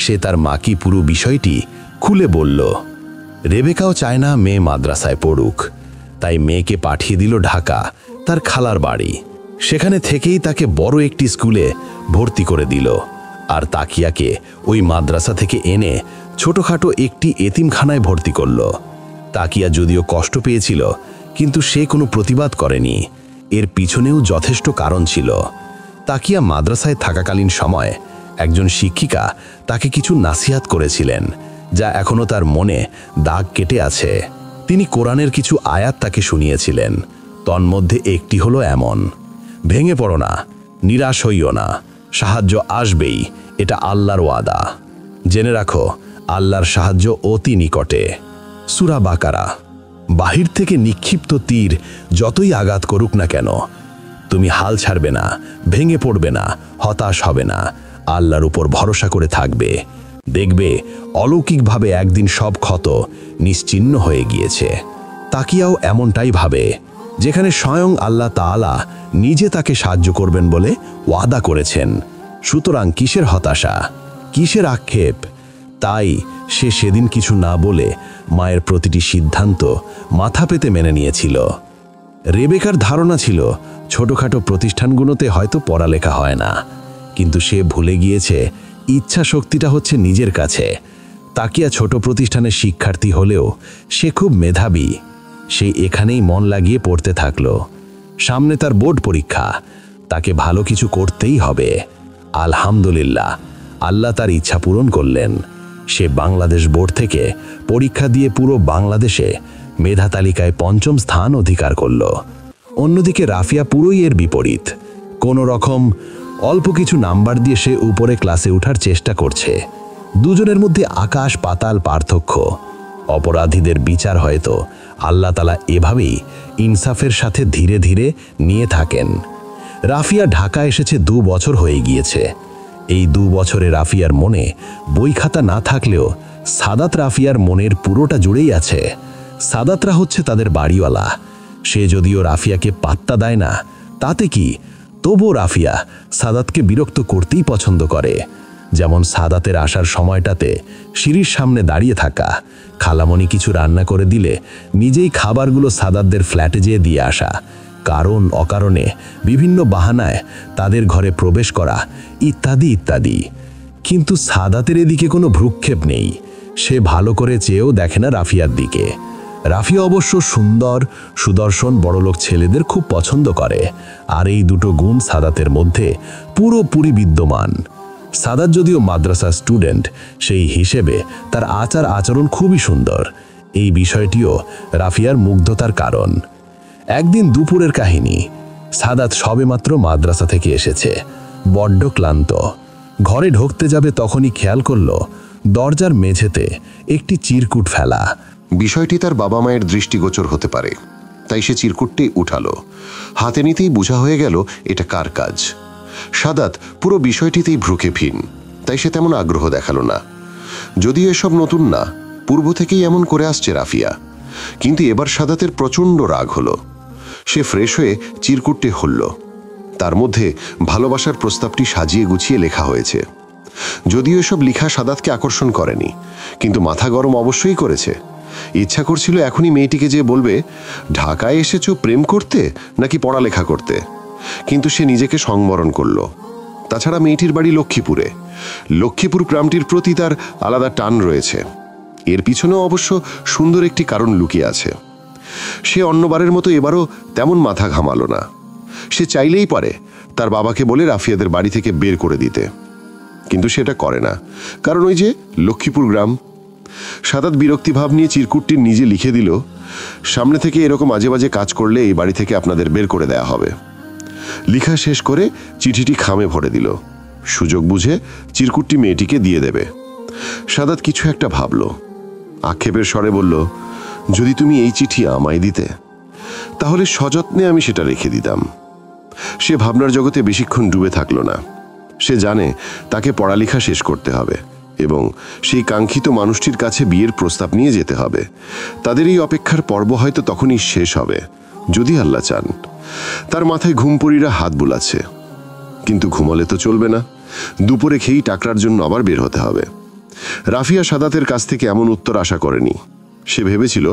সে তার মাকে পুরো বিষয়টি খুলে বলল। রেবেকাও চায় না মেয়ে মাদ্রাসায় পড়ুক, তাই মেয়েকে পাঠিয়ে দিল ঢাকা, তার খালার বাড়ি। সেখানে থেকেই তাকে বড় একটি স্কুলে ভর্তি করে দিল, আর তাকিয়াকে ওই মাদ্রাসা থেকে এনে ছোটখাটো একটি এতিমখানায় ভর্তি করল। তাকিয়া যদিও কষ্ট পেয়েছিল, কিন্তু সে কোনো প্রতিবাদ করেনি। এর পিছনেও যথেষ্ট কারণ ছিল। তাকিয়া মাদ্রাসায় থাকাকালীন সময় একজন শিক্ষিকা তাকে কিছু নাসিহাত করেছিলেন, যা এখনো তার মনে দাগ কেটে আছে। তিনি কোরআনের কিছু আয়াত তাকে শুনিয়েছিলেন। তন্মধ্যে একটি হলো এমন: ভেঙে পড়ো না, নিরাশ হইও না, সাহায্য আসবেই, এটা আল্লাহর ওয়াদা। জেনে রাখো, আল্লাহর সাহায্য অতি নিকটে। সূরা বাকারা। বাহির থেকে নিক্ষিপ্ত তীর যতই আঘাত করুক না কেন, তুমি হাল ছাড়বে না, ভেঙে পড়বে না, হতাশ হবে না, আল্লাহর উপর ভরসা করে থাকবে। দেখবে অলৌকিকভাবে একদিন সব ক্ষত নিশ্চিহ্ন হয়ে গিয়েছে। তাকিয়াও এমনটাই ভাবে, যেখানে স্বয়ং আল্লাহ তাআলা নিজে তাকে সাহায্য করবেন বলে ওয়াদা করেছেন। সুতরাং কিসের হতাশা, কিসের আক্ষেপ? তাই সে সেদিন কিছু না বলে মায়ের প্রতিটি সিদ্ধান্ত মাথা পেতে মেনে নিয়েছিল। রেবেকার ধারণা ছিল ছোটখাটো প্রতিষ্ঠানগুলোতে হয়তো পড়ালেখা হয় না, কিন্তু সে ভুলে গিয়েছে ইচ্ছা শক্তিটা হচ্ছে নিজের কাছে। তাকিয়া ছোট প্রতিষ্ঠানের শিক্ষার্থী হলেও সে খুব মেধাবী। সে এখানেই মন লাগিয়ে পড়তে থাকলো। সামনে তার বোর্ড পরীক্ষা, তাকে ভালো কিছু করতেই হবে। আলহামদুলিল্লাহ, আল্লাহ তার ইচ্ছা পূরণ করলেন। সে বাংলাদেশ বোর্ড থেকে পরীক্ষা দিয়ে পুরো বাংলাদেশে মেধা তালিকায় ৫ম স্থান অধিকার করল। অন্যদিকে রাফিয়া পুরোই এর বিপরীত। কোনো রকম অল্প কিছু নাম্বার দিয়ে সে উপরে ক্লাসে ওঠার চেষ্টা করছে। দুজনের মধ্যে আকাশ পাতাল পার্থক্য। অপরাধীদের বিচার হয়তো আল্লাহ তাআলা এভাবেই ইনসাফের সাথে ধীরে ধীরে নিয়ে থাকেন। রাফিয়া ঢাকা এসেছে ২ বছর হয়ে গিয়েছে। এই ২ বছরে রাফিয়ার মনে বই খাতা না থাকলেও সাদাত রাফিয়ার মনের পুরোটা জুড়েই আছে। সাদাতরা হচ্ছে তাদের বাড়িওয়ালা। সে যদিও রাফিয়াকে পাত্তা দেয় না, তাতে কি, তবুও রাফিয়া সাদাতকে বিরক্ত করতেই পছন্দ করে। যেমন সাদাতের আসার সময়টাতে সিঁড়ির সামনে দাঁড়িয়ে থাকা, খালামণি কিছু রান্না করে দিলে নিজেই খাবারগুলো সাদাতদের ফ্ল্যাটে যেয়ে দিয়ে আসা, কারণ অকারণে বিভিন্ন বাহানায় তাদের ঘরে প্রবেশ করা, ইত্যাদি ইত্যাদি। কিন্তু সাদাতের এদিকে কোনো ভ্রুক্ষেপ নেই। সে ভালো করে চেয়েও দেখে না রাফিয়ার দিকে। রাফিয়া অবশ্য সুন্দর, সুদর্শন বড়লোক ছেলেদের খুব পছন্দ করে, আর এই দুটো গুণ সাদাতের মধ্যে পুরোপুরি বিদ্যমান। সাদাত যদিও মাদ্রাসা স্টুডেন্ট, সেই হিসেবে তার আচার আচরণ খুবই সুন্দর। এই বিষয়টিও রাফিয়ার মুগ্ধতার কারণ। একদিন দুপুরের কাহিনী। সাদাত সবেমাত্র মাদ্রাসা থেকে এসেছে, বড্ড ক্লান্ত। ঘরে ঢুকতে যাবে তখনই খেয়াল করল দরজার মেঝেতে একটি চিরকুট ফেলা। বিষয়টি তার বাবা মায়ের দৃষ্টিগোচর হতে পারে, তাই সে চিরকুটটি উঠালো। হাতে নিতেই বোঝা হয়ে গেল এটা কার কাজ। সাদাত পুরো বিষয়টিতেই ভ্রুক্ষেপহীন, তাই সে তেমন আগ্রহ দেখালো না। যদিও এসব নতুন না, পূর্ব থেকেই এমন করে আসছে রাফিয়া। কিন্তু এবার সাদাতের প্রচণ্ড রাগ হলো। সে ফ্রেশ হয়ে চিরকুটটি হলল। তার মধ্যে ভালোবাসার প্রস্তাবটি সাজিয়ে গুছিয়ে লেখা হয়েছে। যদিও এসব লেখা সাদাতকে আকর্ষণ করেনি, কিন্তু মাথা গরম অবশ্যই করেছে। ইচ্ছা করছিল এখনই মেয়েটিকে যে বলবে, ঢাকায় এসেছো প্রেম করতে নাকি পড়ালেখা করতে, কিন্তু সে নিজেকে সংবরণ করল। তাছাড়া মেয়েটির বাড়ি লক্ষ্মীপুরে। লক্ষ্মীপুর গ্রামটির প্রতি তার আলাদা টান রয়েছে। এর পিছনেও অবশ্য সুন্দর একটি কারণ লুকিয়ে আছে। সে অন্যবারের মতো এবারও তেমন মাথা ঘামালো না। সে চাইলেই পারে তার বাবাকে বলে রাফিয়াদের বাড়ি থেকে বের করে দিতে, কিন্তু সেটা করে না, কারণ ওই যে লক্ষ্মীপুর গ্রাম। সাদাত বিরক্তিভাব নিয়ে চিরকুটটি নিজে লিখে দিল, সামনে থেকে এরকম আজে বাজে কাজ করলে এই বাড়ি থেকে আপনাদের বের করে দেয়া হবে। লিখা শেষ করে চিঠিটি খামে ভরে দিল। সুযোগ বুঝে চিরকুটটি মেয়েটিকে দিয়ে দেবে। সাদাত কিছু একটা ভাবল, আক্ষেপের স্বরে বলল, যদি তুমি এই চিঠি আমায় দিতে তাহলে সযত্নে আমি সেটা রেখে দিতাম। সে ভাবনার জগতে বেশিক্ষণ ডুবে থাকল না। সে জানে তাকে পড়ালেখা শেষ করতে হবে এবং সেই কাঙ্ক্ষিত মানুষটির কাছে বিয়ের প্রস্তাব নিয়ে যেতে হবে। তাদের এই অপেক্ষার পর্ব হয়তো তখনই শেষ হবে, যদি আল্লাহ চান। তার মাথায় ঘুমপড়িরা হাত বুলাচ্ছে, কিন্তু ঘুমালে তো চলবে না। দুপুরে খেয়েই টাকরার জন্য আবার বের হতে হবে। রাফিয়া সাদাতের কাছ থেকে এমন উত্তর আশা করেনি। সে ভেবেছিল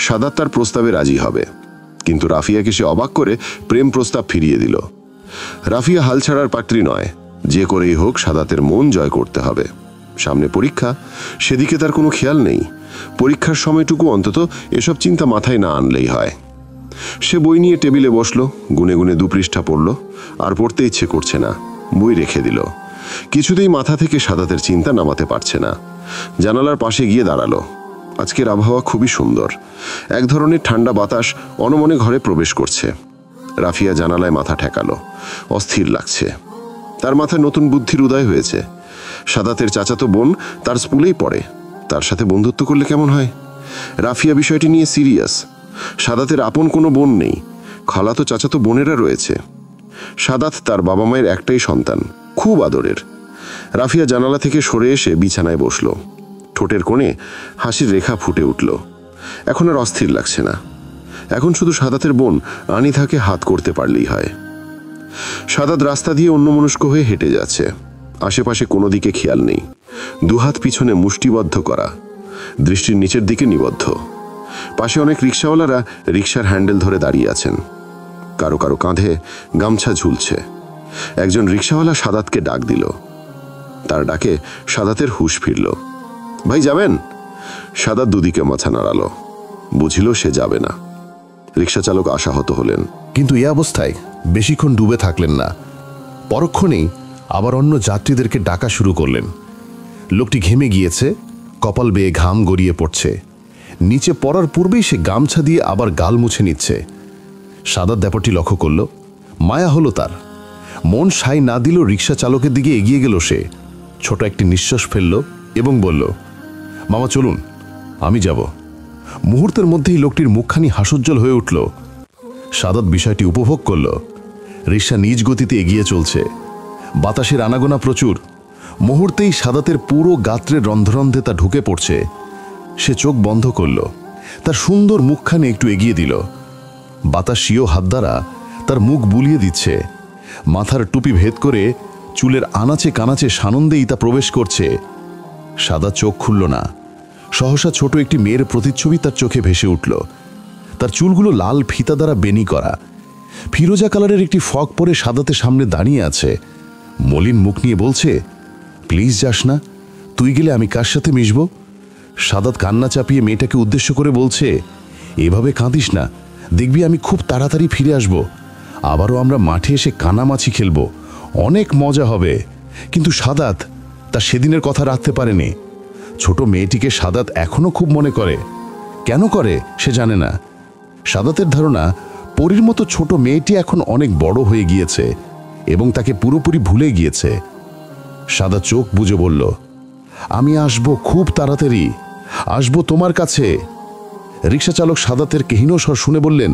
সাদাত তার প্রস্তাবে রাজি হবে, কিন্তু রাফিয়াকে সে অবাক করে প্রেম প্রস্তাব ফিরিয়ে দিল। রাফিয়া হাল ছাড়ার পাত্রী নয়, যে করেই হোক সাদাতের মন জয় করতে হবে। সামনে পরীক্ষা, সেদিকে তার কোনো খেয়াল নেই। পরীক্ষার সময়টুকু অন্তত এসব চিন্তা মাথায় না আনলেই হয়। সে বই নিয়ে টেবিলে বসলো, গুনে গুনে 2 পৃষ্ঠা পড়ল। আর পড়তে ইচ্ছে করছে না, বই রেখে দিল। কিছুতেই মাথা থেকে সাদাতের চিন্তা নামাতে পারছে না। জানালার পাশে গিয়ে দাঁড়ালো। আজকের আবহাওয়া খুবই সুন্দর। এক ধরনের ঠান্ডা বাতাস অনমনে ঘরে প্রবেশ করছে। রাফিয়া জানালায় মাথা ঠেকালো। অস্থির লাগছে। তার মাথায় নতুন বুদ্ধির উদয় হয়েছে। সাদাতের চাচাতো বোন তার স্কুলেই পড়ে, তার সাথে বন্ধুত্ব করলে কেমন হয়? রাফিয়া বিষয়টি নিয়ে সিরিয়াস। সাদাতের আপন কোনো বোন নেই, খালাতো চাচাতো বোনেরা রয়েছে। সাদাত তার বাবা মায়ের একটাই সন্তান, খুব আদরের। রাফিয়া জানালা থেকে সরে এসে বিছানায় বসল। ঠোঁটের কোণে হাসির রেখা ফুটে উঠল। এখন আর অস্থির লাগছে না। এখন শুধু সাদাতের বোন আনিথাকে হাত করতে পারলেই হয়। সাদাত রাস্তা দিয়ে অন্যমনস্ক হয়ে হেঁটে যাচ্ছে। আশেপাশে কোনো দিকে খেয়াল নেই। দুহাত পিছনে মুষ্টিবদ্ধ করা, দৃষ্টির নিচের দিকে নিবদ্ধ। পাশে অনেক রিক্সাওয়ালারা রিক্সার হ্যান্ডেল ধরে দাঁড়িয়ে আছেন। কারো কারো কাঁধে গামছা ঝুলছে। একজন রিক্সাওয়ালা সাদাতকে ডাক দিল। তার ডাকে সাদাতের হুঁশ ফিরল। ভাই যাবেন? সাদাত দুদিকে মাথা নাড়ালো, বুঝিল সে যাবে না। রিক্সা চালক আশাহত হলেন। কিন্তু এ অবস্থায় বেশিক্ষণ ডুবে থাকলেন না। পরক্ষণেই আবার অন্য যাত্রীদেরকে ডাকা শুরু করলেন। লোকটি ঘেমে গিয়েছে, কপাল বেয়ে ঘাম গড়িয়ে পড়ছে। নিচে পড়ার পূর্বেই সে গামছা দিয়ে আবার গাল মুছে নিচ্ছে। সাদাত ব্যাপারটি লক্ষ্য করল। মায়া হলো তার। মন সাই না দিল রিক্সা চালকের দিকে এগিয়ে গেল সে। ছোট একটি নিঃশ্বাস ফেলল এবং বলল, মামা চলুন, আমি যাব। মুহূর্তের মধ্যেই লোকটির মুখখানি হাস্যোজ্জ্বল হয়ে উঠল। সাদাত বিষয়টি উপভোগ করল। রিক্সা নিজ গতিতে এগিয়ে চলছে। বাতাসের আনাগোনা প্রচুর। মুহূর্তেই সাদাতের পুরো গাত্রের রন্ধ্ররন্ধ্রে তা ঢুকে পড়ছে। সে চোখ বন্ধ করল। তার সুন্দর মুখখানি একটু এগিয়ে দিল। বাতাসীয় হাত দ্বারা তার মুখ বুলিয়ে দিচ্ছে। মাথার টুপি ভেদ করে চুলের আনাচে কানাচে সানন্দেই তা প্রবেশ করছে। সাদা চোখ খুলল না। সহসা ছোট একটি মেয়ের প্রতিচ্ছবি তার চোখে ভেসে উঠল। তার চুলগুলো লাল ফিতা দ্বারা বেনি করা। ফিরোজা কালারের একটি ফক পরে সাদাতের সামনে দাঁড়িয়ে আছে। মলিন মুখ নিয়ে বলছে, প্লিজ যাস না, তুই গেলে আমি কার সাথে মিশব? সাদাত কান্না চাপিয়ে মেয়েটাকে উদ্দেশ্য করে বলছে, এভাবে কাঁদিস না, দেখবি আমি খুব তাড়াতাড়ি ফিরে আসব। আবারও আমরা মাঠে এসে কানামাছি খেলব, অনেক মজা হবে। কিন্তু সাদাত তার সেদিনের কথা রাখতে পারেনি। ছোট মেয়েটিকে সাদাত এখনো খুব মনে করে। কেন করে সে জানে না। সাদাতের ধারণা পরীর মতো ছোট মেয়েটি এখন অনেক বড় হয়ে গিয়েছে এবং তাকে পুরোপুরি ভুলে গিয়েছে। সাদা চোখ বুজে বলল, আমি আসব, খুব তাড়াতাড়ি আসব তোমার কাছে। রিক্সা চালক সাদাতের কেহিন স্বর শুনে বললেন,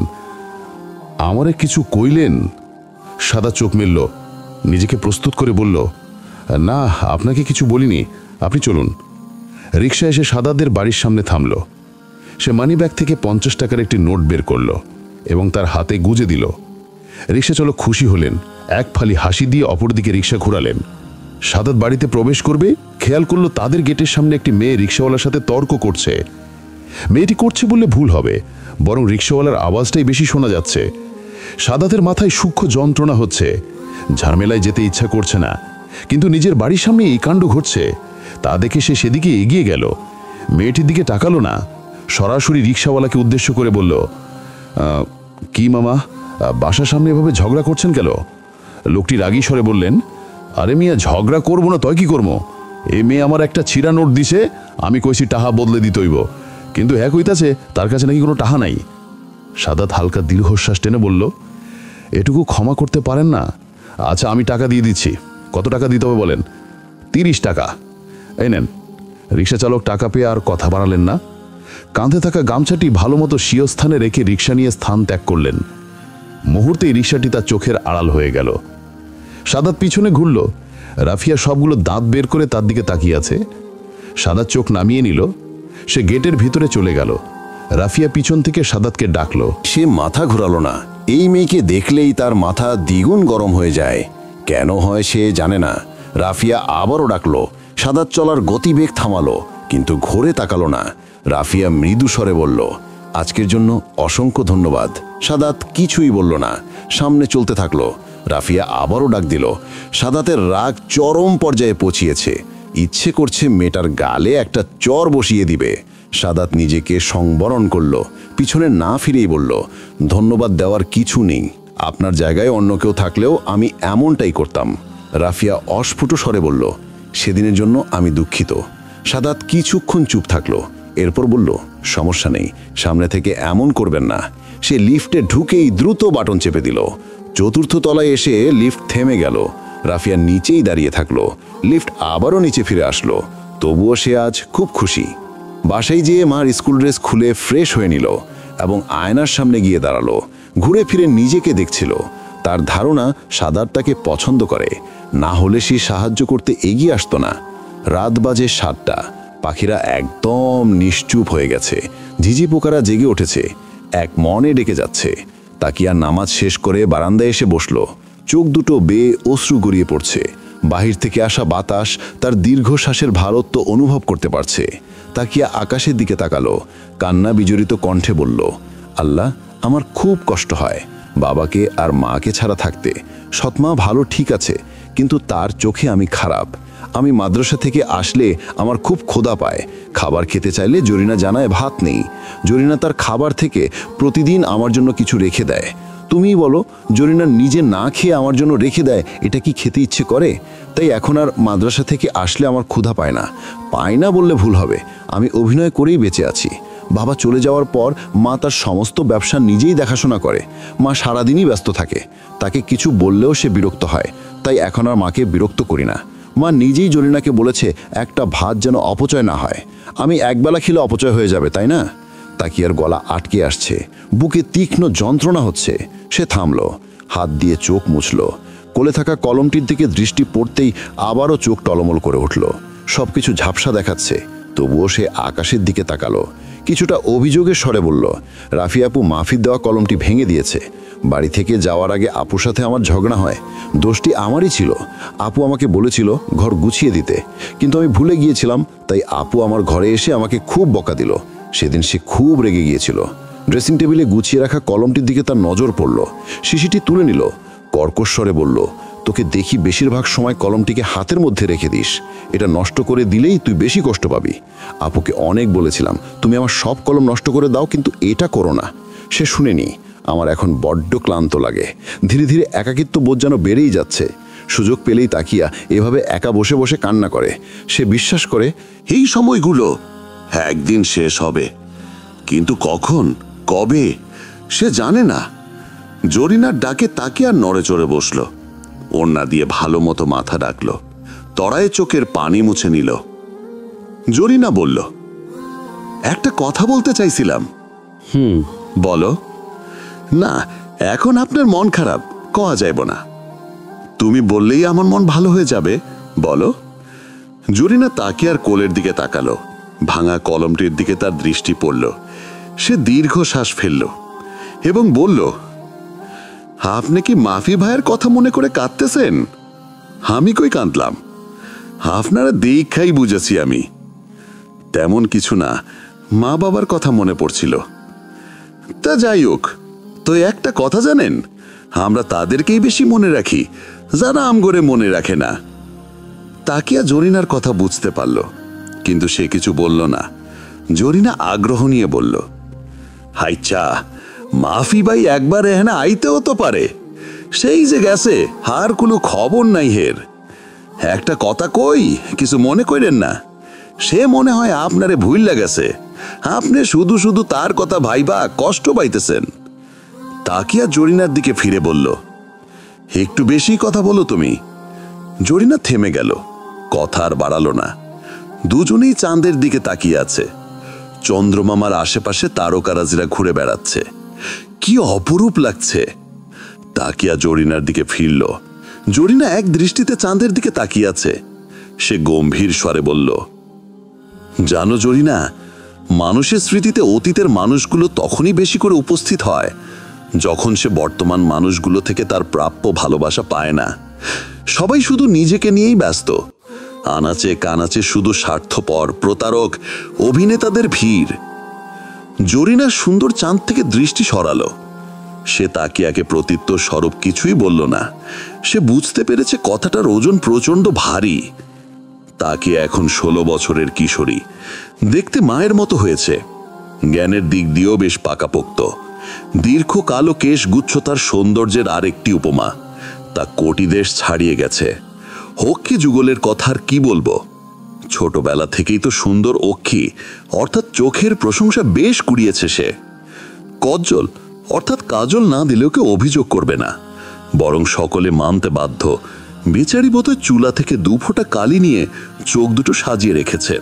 আমারে কিছু কইলেন? সাদা চোখ মেলল, নিজেকে প্রস্তুত করে বলল, না, আপনাকে কিছু বলিনি, আপনি চলুন। রিক্সা এসে সাদাতের বাড়ির সামনে থামল। সে মানিব্যাগ থেকে 50 টাকার একটি নোট বের করল এবং তার হাতে গুজে দিল। রিক্সা চালক খুশি হলেন। এক ফালি হাসি দিয়ে অপরদিকে রিক্সা ঘোরালেন। সাদাত বাড়িতে প্রবেশ করবে, খেয়াল করলো তাদের গেটের সামনে একটি মেয়ে রিক্সাওয়ালার সাথে তর্ক করছে। মেয়েটি করছে বললে ভুল হবে, বরং রিক্সাওয়ালার আওয়াজটাই বেশি শোনা যাচ্ছে। সাদাতের মাথায় সূক্ষ্ম যন্ত্রণা হচ্ছে। ঝামেলায় যেতে ইচ্ছা করছে না, কিন্তু নিজের বাড়ির সামনে এই কাণ্ড ঘটছে তা দেখে সে সেদিকে এগিয়ে গেল। মেয়েটির দিকে তাকালো না, সরাসরি রিক্সাওয়ালাকে উদ্দেশ্য করে বলল, কি মামা, বাসার সামনে এভাবে ঝগড়া করছেন কেন? লোকটি রাগী স্বরে বললেন, আরে মিয়া, ঝগড়া করবো না তয় কি করবো? এ মেয়ে আমার একটা ছিঁড়া নোট দিছে, আমি কইছি টাহা বদলে দিতে হইব, কিন্তু হ্যাঁ কইতাছে তার কাছে নাকি কোনো টাহা নাই। সাদাত হালকা দীর্ঘশ্বাস টেনে বলল, এটুকু ক্ষমা করতে পারেন না? আচ্ছা, আমি টাকা দিয়ে দিচ্ছি। কত টাকা দিতে হবে বলেন? 30 টাকা। এই নেন। রিক্সা চালক টাকা পেয়ে আর কথা বাড়ালেন না। কাঁধে থাকা গামছাটি ভালো মতো স্বীয় স্থানে রেখে রিক্সা নিয়ে স্থান ত্যাগ করলেন। মুহূর্তেই রিক্সাটি তার চোখের আড়াল হয়ে গেল। সাদাত পিছনে ঘুরল। রাফিয়া সবগুলো দাঁত বের করে তার দিকে তাকিয়ে আছে। সাদাত চোখ নামিয়ে নিল। সে গেটের ভিতরে চলে গেল। রাফিয়া পিছন থেকে সাদাতকে ডাকল। সে মাথা ঘোরালো না। এই মেয়েকে দেখলেই তার মাথা দ্বিগুণ গরম হয়ে যায়। কেন হয় সে জানে না। রাফিয়া আবারও ডাকলো। সাদাত চলার গতিবেগ থামালো, কিন্তু ঘুরে তাকালো না। রাফিয়া মৃদু স্বরে বলল, আজকের জন্য অসংখ্য ধন্যবাদ। সাদাত কিছুই বলল না, সামনে চলতে থাকলো। রাফিয়া আবারও ডাক দিল। সাদাতের রাগ চরম পর্যায়ে পৌঁছিয়েছে। ইচ্ছে করছে মেয়েটার গালে একটা চর বসিয়ে দিবে। সাদাত নিজেকে সংবরণ করল, পিছনে না ফিরেই বলল, ধন্যবাদ দেওয়ার কিছু নেই। আপনার জায়গায় অন্য কেউ থাকলেও আমি এমনটাই করতাম। রাফিয়া অস্ফুট স্বরে বলল, সেদিনের জন্য আমি দুঃখিত। সাদাত কিছুক্ষণ চুপ থাকলো, এরপর বলল, সমস্যা নেই, সামনে থেকে এমন করবেন না। সে লিফটে ঢুকেই দ্রুত বাটন চেপে দিল। 4র্থ তলায় এসে লিফট থেমে গেল। রাফিয়া নিচেই দাঁড়িয়ে থাকলো। লিফট আবারও নিচে ফিরে আসলো। তবুও সে আজ খুব খুশি। বাসায় যেয়ে মার স্কুল ড্রেস খুলে ফ্রেশ হয়ে নিল এবং আয়নার সামনে গিয়ে দাঁড়ালো। ঘুরে ফিরে নিজেকে দেখছিল। তার ধারণা সাদাত তাকে পছন্দ করে, না হলে সে সাহায্য করতে এগিয়ে আসতো না। রাত বাজে 7টা। পাখিরা একদম নিশ্চুপ হয়ে গেছে। ঝিঝি পোকারা জেগে উঠেছে, এক মনে ডেকে যাচ্ছে। তাকিয়া নামাজ শেষ করে বারান্দায় এসে বসলো। চোখ দুটো বেয়ে অশ্রু গড়িয়ে পড়ছে। বাহির থেকে আসা বাতাস তার দীর্ঘশ্বাসের ভারত্ব অনুভব করতে পারছে। তাকিয়া আকাশের দিকে তাকালো। কান্না বিজড়িত কণ্ঠে বলল, আল্লাহ, আমার খুব কষ্ট হয় বাবাকে আর মাকে ছাড়া থাকতে। সৎমা ভালো ঠিক আছে, কিন্তু তার চোখে আমি খারাপ। আমি মাদ্রাসা থেকে আসলে আমার খুব ক্ষুধা পায়। খাবার খেতে চাইলে জরিনা জানায় ভাত নেই। জরিনা তার খাবার থেকে প্রতিদিন আমার জন্য কিছু রেখে দেয়। তুমিই বলো, জরিনা নিজে না খেয়ে আমার জন্য রেখে দেয়, এটা কি খেতে ইচ্ছে করে? তাই এখন আর মাদ্রাসা থেকে আসলে আমার ক্ষুধা পায় না। পায় না বললে ভুল হবে, আমি অভিনয় করেই বেঁচে আছি। বাবা চলে যাওয়ার পর মা তার সমস্ত ব্যবসা নিজেই দেখাশোনা করে। মা সারাদিনই ব্যস্ত থাকে, তাকে কিছু বললেও সে বিরক্ত হয়। তাই এখন আর মাকে বিরক্ত করি না। মা নিজেই জরিনাকে বলেছে একটা ভাত যেন অপচয় না হয়। আমি একবেলা খেলে অপচয় হয়ে যাবে, তাই না? তাকিয়ার গলা আটকে আসছে, বুকে তীক্ষ্ণ যন্ত্রণা হচ্ছে। সে থামলো, হাত দিয়ে চোখ মুছল। কোলে থাকা কলমটির দিকে দৃষ্টি পড়তেই আবারও চোখ টলমল করে উঠল। সবকিছু ঝাপসা দেখাচ্ছে। তবুও সে আকাশের দিকে তাকালো। কিছুটা অভিযোগের স্বরে বলল, রাফি আপু মাফির দেওয়া কলমটি ভেঙে দিয়েছে। বাড়ি থেকে যাওয়ার আগে আপুর সাথে আমার ঝগড়া হয়। দোষটি আমারই ছিল। আপু আমাকে বলেছিল ঘর গুছিয়ে দিতে, কিন্তু আমি ভুলে গিয়েছিলাম। তাই আপু আমার ঘরে এসে আমাকে খুব বকা দিল। সেদিন সে খুব রেগে গিয়েছিল। ড্রেসিং টেবিলে গুছিয়ে রাখা কলমটির দিকে তার নজর পড়ল। শিশিটি তুলে নিল। কর্কশ স্বরে বলল, তোকে দেখি বেশিরভাগ সময় কলমটিকে হাতের মধ্যে রেখে দিস। এটা নষ্ট করে দিলেই তুই বেশি কষ্ট পাবি। আপুকে অনেক বলেছিলাম তুমি আমার সব কলম নষ্ট করে দাও, কিন্তু এটা করো না। সে শুনেনি। আমার এখন বড্ড ক্লান্ত লাগে। ধীরে ধীরে একাকিত্ব বোধ যেন বেড়েই যাচ্ছে। সুযোগ পেলেই তাকিয়া এভাবে একা বসে বসে কান্না করে। সে বিশ্বাস করে এই সময়গুলো একদিন শেষ হবে, কিন্তু কখন, কবে সে জানে না। জরিনার ডাকে তাকিয়া নড়ে চড়ে বসল। ওড়না দিয়ে ভালো মতো মাথা ডাকলো। তড়ায় চোখের পানি মুছে নিল। জরিনা বলল, একটা কথা বলতে চাইছিলাম। বলো। না, এখন আপনার মন খারাপ, কওয়া যাইব না। তুমি বললেই আমার মন ভালো হয়ে যাবে, বলো। জরিনা তাকিয়ার কোলের দিকে তাকালো। ভাঙা কলমটির দিকে তার দৃষ্টি পড়ল। সে দীর্ঘশ্বাস ফেলল এবং বলল, আপনি কি মাফি ভাইয়ের কথা মনে করে কাঁদতেছেন? আমি কই কাঁদলাম, আপনারা দেখাই বুঝেছি আমি। তেমন কিছু না, মা বাবার কথা মনে পড়ছিল। তা যাই হোক, তো একটা কথা জানেন, আমরা তাদেরকেই বেশি মনে রাখি যারা আমগরে মনে রাখে না। তাকিয়া জরিনার কথা বুঝতে পারল, কিন্তু সে কিছু বলল না। জরিনা আগ্রহ নিয়ে বলল, হাইচা, মাফি ভাই একবার এখানে আইতেও তো পারে, সেই যে গেছে, আর কোনো খবর নাই হের। একটা কথা কই, কিছু মনে করেন না। সে মনে হয় আপনারে ভুইল্লা গেছে, আপনি শুধু শুধু তার কথা ভাইবা কষ্ট পাইতেছেন। তাকিয়া জরিনার দিকে ফিরে বলল, একটু বেশি কথা বলো তুমি। জরিনা থেমে গেল, কথা আর বাড়ালো না। দুজনেই চাঁদের দিকে তাকিয়ে আছে। চন্দ্রমামার আশেপাশে তারকারাজিরা ঘুরে বেড়াচ্ছে। কি অপরূপ লাগছে। তাকিয়া জরিনার দিকে ফিরল। জরিনা এক দৃষ্টিতে চাঁদের দিকে তাকিয়ে আছে। সে গম্ভীর স্বরে বলল, জানো জরিনা, মানুষের স্মৃতিতে অতীতের মানুষগুলো তখনই বেশি করে উপস্থিত হয় যখন সে বর্তমান মানুষগুলো থেকে তার প্রাপ্য ভালোবাসা পায় না। সবাই শুধু নিজেকে নিয়েই ব্যস্ত। আনাচে কানাচে শুধু স্বার্থপর, প্রতারক, অভিনেতাদের ভিড়। জরিনা সুন্দর চাঁদ থেকে দৃষ্টি সরালো। সে তাকিয়াকে প্রত্যুত্তর স্বরূপ কিছুই বলল না। সে বুঝতে পেরেছে কথাটার ওজন প্রচণ্ড ভারী। তাকিয়া এখন 16 বছরের কিশোরী, দেখতে মায়ের মতো হয়েছে। জ্ঞানের দিক দিয়েও বেশ পাকাপোক্ত। দীর্ঘ কালো কেশ গুচ্ছ তার সৌন্দর্যের আরেকটি উপমা। তা কোটি দেশ ছাড়িয়ে গেছে। অক্ষি যুগলের কথা আর কি বলবো। ছোটবেলা থেকেই তো সুন্দর অক্ষি অর্থাৎ চোখের প্রশংসা বেশ কুড়িয়েছে সে। কজ্জল অর্থাৎ কাজল না দিলেও কেউ অভিযোগ করবে না, বরং সকলে মানতে বাধ্য। বেচারি বোধহয় চুলা থেকে 2 ফোঁটা কালি নিয়ে চোখ দুটো সাজিয়ে রেখেছে।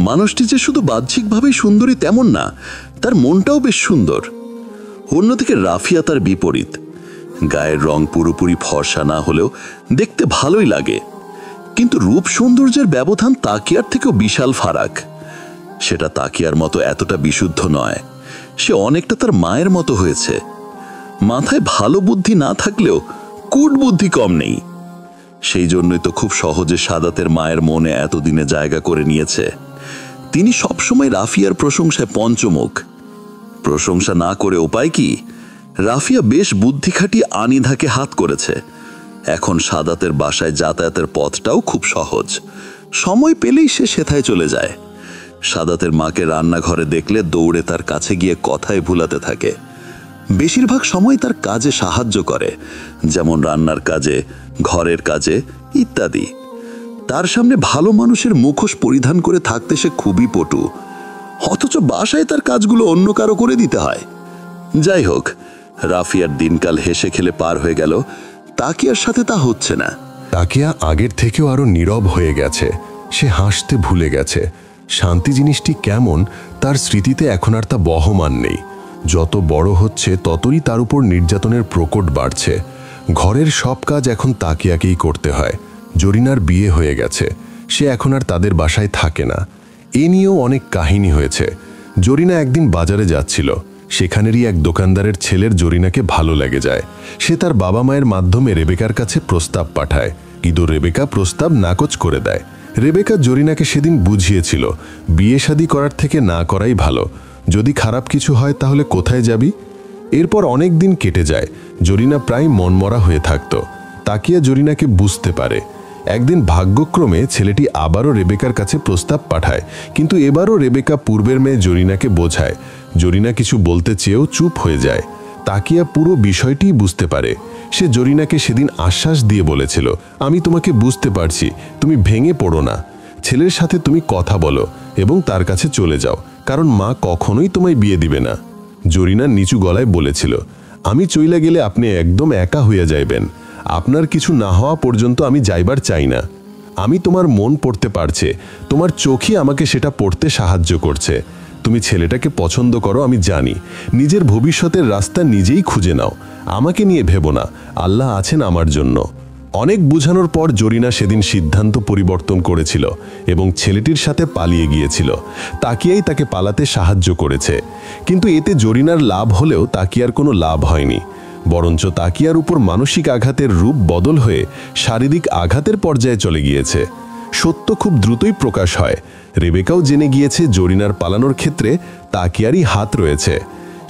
মানুষটি যে শুধু বাহ্যিকভাবেই সুন্দরী তেমন না, তার মনটাও বেশ সুন্দর। অন্যদিকে রাফিয়া তার বিপরীত। গায়ের রং পুরোপুরি ফর্সা না হলেও দেখতে ভালোই লাগে, কিন্তু রূপ সৌন্দর্যের ব্যবধান তাকিয়ার থেকেও বিশাল ফারাক। সেটা তাকিয়ার মতো এতটা বিশুদ্ধ নয়। সে অনেকটা তার মায়ের মতো হয়েছে। মাথায় ভালো বুদ্ধি না থাকলেও কূট বুদ্ধি কম নেই। সেই জন্যই তো খুব সহজে সাদাতের মায়ের মনে এতদিনে জায়গা করে নিয়েছে। তিনি সবসময় রাফিয়ার প্রশংসায় পঞ্চমুখ। প্রশংসা না করে উপায় কি? রাফিয়া বেশ বুদ্ধি খাটিয়ে আনিধাকে হাত করেছে। এখন সাদাতের বাসায় যাতায়াতের পথটাও খুব সহজ। সময় পেলেই সে সেথায় চলে যায়। সাদাতের মাকে রান্নাঘরে দেখলে দৌড়ে তার কাছে গিয়ে কথায় ভুলাতে থাকে। বেশিরভাগ সময় তার কাজে সাহায্য করে, যেমন রান্নার কাজে, ঘরের কাজে ইত্যাদি। তার সামনে ভালো মানুষের মুখোশ পরিধান করে থাকতে সে খুবই পটু, অথচ বাসায় তার কাজগুলো অন্য কারো করে দিতে হয়। যাই হোক, রাফিয়ার দিনকাল হেসে খেলে পার হয়ে গেল। তাকিয়ার সাথে তা হচ্ছে না। তাকিয়া আগের থেকেও আরো নীরব হয়ে গেছে। সে হাসতে ভুলে গেছে। শান্তি জিনিসটি কেমন তার স্মৃতিতে এখন আর তা বহমান নেই। যত বড় হচ্ছে ততই তার উপর নির্যাতনের প্রকট বাড়ছে। ঘরের সব কাজ এখন তাকিয়াকেই করতে হয়। জরিনার বিয়ে হয়ে গেছে, সে এখন আর তাদের বাসায় থাকে না। এ নিয়েও অনেক কাহিনী হয়েছে। জরিনা একদিন বাজারে যাচ্ছিল। সেখানেরই এক দোকানদারের ছেলের জরিনাকে ভালো লেগে যায়। সে তার বাবা মায়ের মাধ্যমে রেবেকার কাছে প্রস্তাব পাঠায়, কিন্তু রেবেকা প্রস্তাব নাকচ করে দেয়। রেবেকা জরিনাকে সেদিন বুঝিয়েছিল বিয়ে শাদী করার থেকে না করাই ভালো। যদি খারাপ কিছু হয় তাহলে কোথায় যাবি? এরপর অনেক দিন কেটে যায়। জরিনা প্রায় মনমরা হয়ে থাকত। তাকিয়া জরিনাকে বুঝতে পারে। একদিন ভাগ্যক্রমে ছেলেটি আবারও রেবেকার কাছে প্রস্তাব পাঠায়, কিন্তু এবারও রেবেকা পূর্বের মেয়ে জরিনাকে বোঝায়। জরিনা কিছু বলতে চেয়েও চুপ হয়ে যায়। তাকিয়া পুরো বিষয়টি বুঝতে পারে। সে জরিনাকে সেদিন আশ্বাস দিয়ে বলেছিল, আমি তোমাকে বুঝতে পারছি, তুমি ভেঙে পড়ো না। ছেলের সাথে তুমি কথা বলো এবং তার কাছে চলে যাও, কারণ মা কখনোই তোমায় বিয়ে দিবে না। জরিনা নিচু গলায় বলেছিল, আমি চইলা গেলে আপনি একদম একা হইয়া যাইবেন। আপনার কিছু না হওয়া পর্যন্ত আমি যাইবার চাই না। আমি তোমার মন পড়তে পারছে, তোমার চোখই আমাকে সেটা পড়তে সাহায্য করছে। তুমি ছেলেটাকে পছন্দ করো আমি জানি। নিজের ভবিষ্যতের রাস্তা নিজেই খুঁজে নাও, আমাকে নিয়ে ভেবো না, আল্লাহ আছেন আমার জন্য। অনেক বোঝানোর পর জরিনা সেদিন সিদ্ধান্ত পরিবর্তন করেছিল এবং ছেলেটির সাথে পালিয়ে গিয়েছিল। তাকিয়াই তাকে পালাতে সাহায্য করেছে, কিন্তু এতে জরিনার লাভ হলেও তাকিয়ার কোনো লাভ হয়নি। বরঞ্চ তাকিয়ার উপর মানসিক আঘাতের রূপ বদল হয়ে শারীরিক আঘাতের পর্যায়ে চলে গিয়েছে। সত্য খুব দ্রুতই প্রকাশ হয়। রেবেকাও জেনে গিয়েছে জরিনার পালানোর ক্ষেত্রে তাকিয়ারই হাত রয়েছে।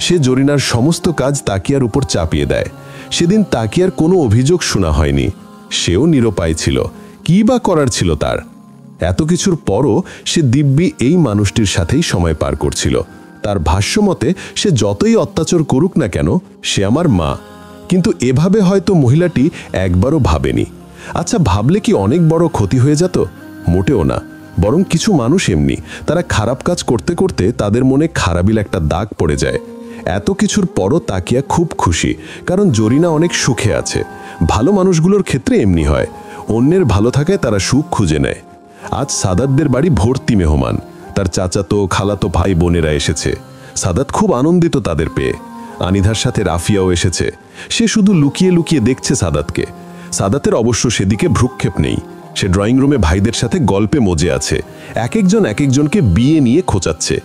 সে জরিনার সমস্ত কাজ তাকিয়ার উপর চাপিয়ে দেয়। সেদিন তাকিয়ার কোনো অভিযোগ শোনা হয়নি। সেও নিরুপায় ছিল। কী বা করার ছিল তার? এত কিছুর পরও সে দিব্যি এই মানুষটির সাথেই সময় পার করছিল। তার ভাষ্যমতে সে যতই অত্যাচার করুক না কেন, সে আমার মা। কিন্তু এভাবে হয়তো মহিলাটি একবারও ভাবেনি। আচ্ছা, ভাবলে কি অনেক বড় ক্ষতি হয়ে যেত? মোটেও না। বরং কিছু মানুষ এমনি, তারা খারাপ কাজ করতে করতে তাদের মনে খারাপিল একটা দাগ পড়ে যায়। এত কিছুর পরও তাকিয়া খুব খুশি, কারণ জরিনা অনেক সুখে আছে। ভালো মানুষগুলোর ক্ষেত্রে এমনি হয়, অন্যের ভালো থাকায় তারা সুখ খুঁজে নেয়। আজ সাদাতদের বাড়ি ভর্তি মেহমান, তার চাচাতো খালাতো ভাই বোনেরা এসেছে। সাদাত খুব আনন্দিত তাদের পেয়ে। আনিধার সাথে রাফিয়াও এসেছে। সে শুধু লুকিয়ে লুকিয়ে দেখছে সাদাতকে। সাদাতের অবশ্য সেদিকে ভ্রুক্ষেপ নেই। সে ড্রয়িং রুমে ভাইদের সাথে গল্পে মজে আছে। এক একজনকে বিয়ে নিয়ে খোঁচাচ্ছে।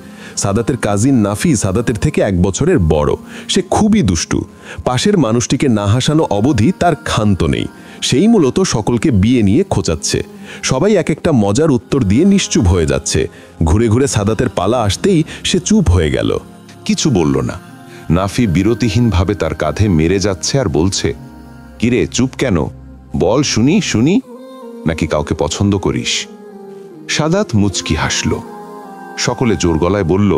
সাদাতের কাজিন নাফি সাদাতের থেকে 1 বছরের বড়। সে খুবই দুষ্টু। পাশের মানুষটিকে না হাসানো অবধি তার ক্ষান্ত নেই। সেই মূলত সকলকে বিয়ে নিয়ে খোঁচাচ্ছে। সবাই এক একটা মজার উত্তর দিয়ে নিশ্চুপ হয়ে যাচ্ছে। ঘুরে ঘুরে সাদাতের পালা আসতেই সে চুপ হয়ে গেল। কিছু বলল না। নাফি বিরতিহীনভাবে তার কাঁধে মেরে যাচ্ছে আর বলছে, কিরে চুপ কেন? বল শুনি শুনি, নাকি কাউকে পছন্দ করিস? সাদাত মুচকি হাসল। সকলে জোর গলায় বলল,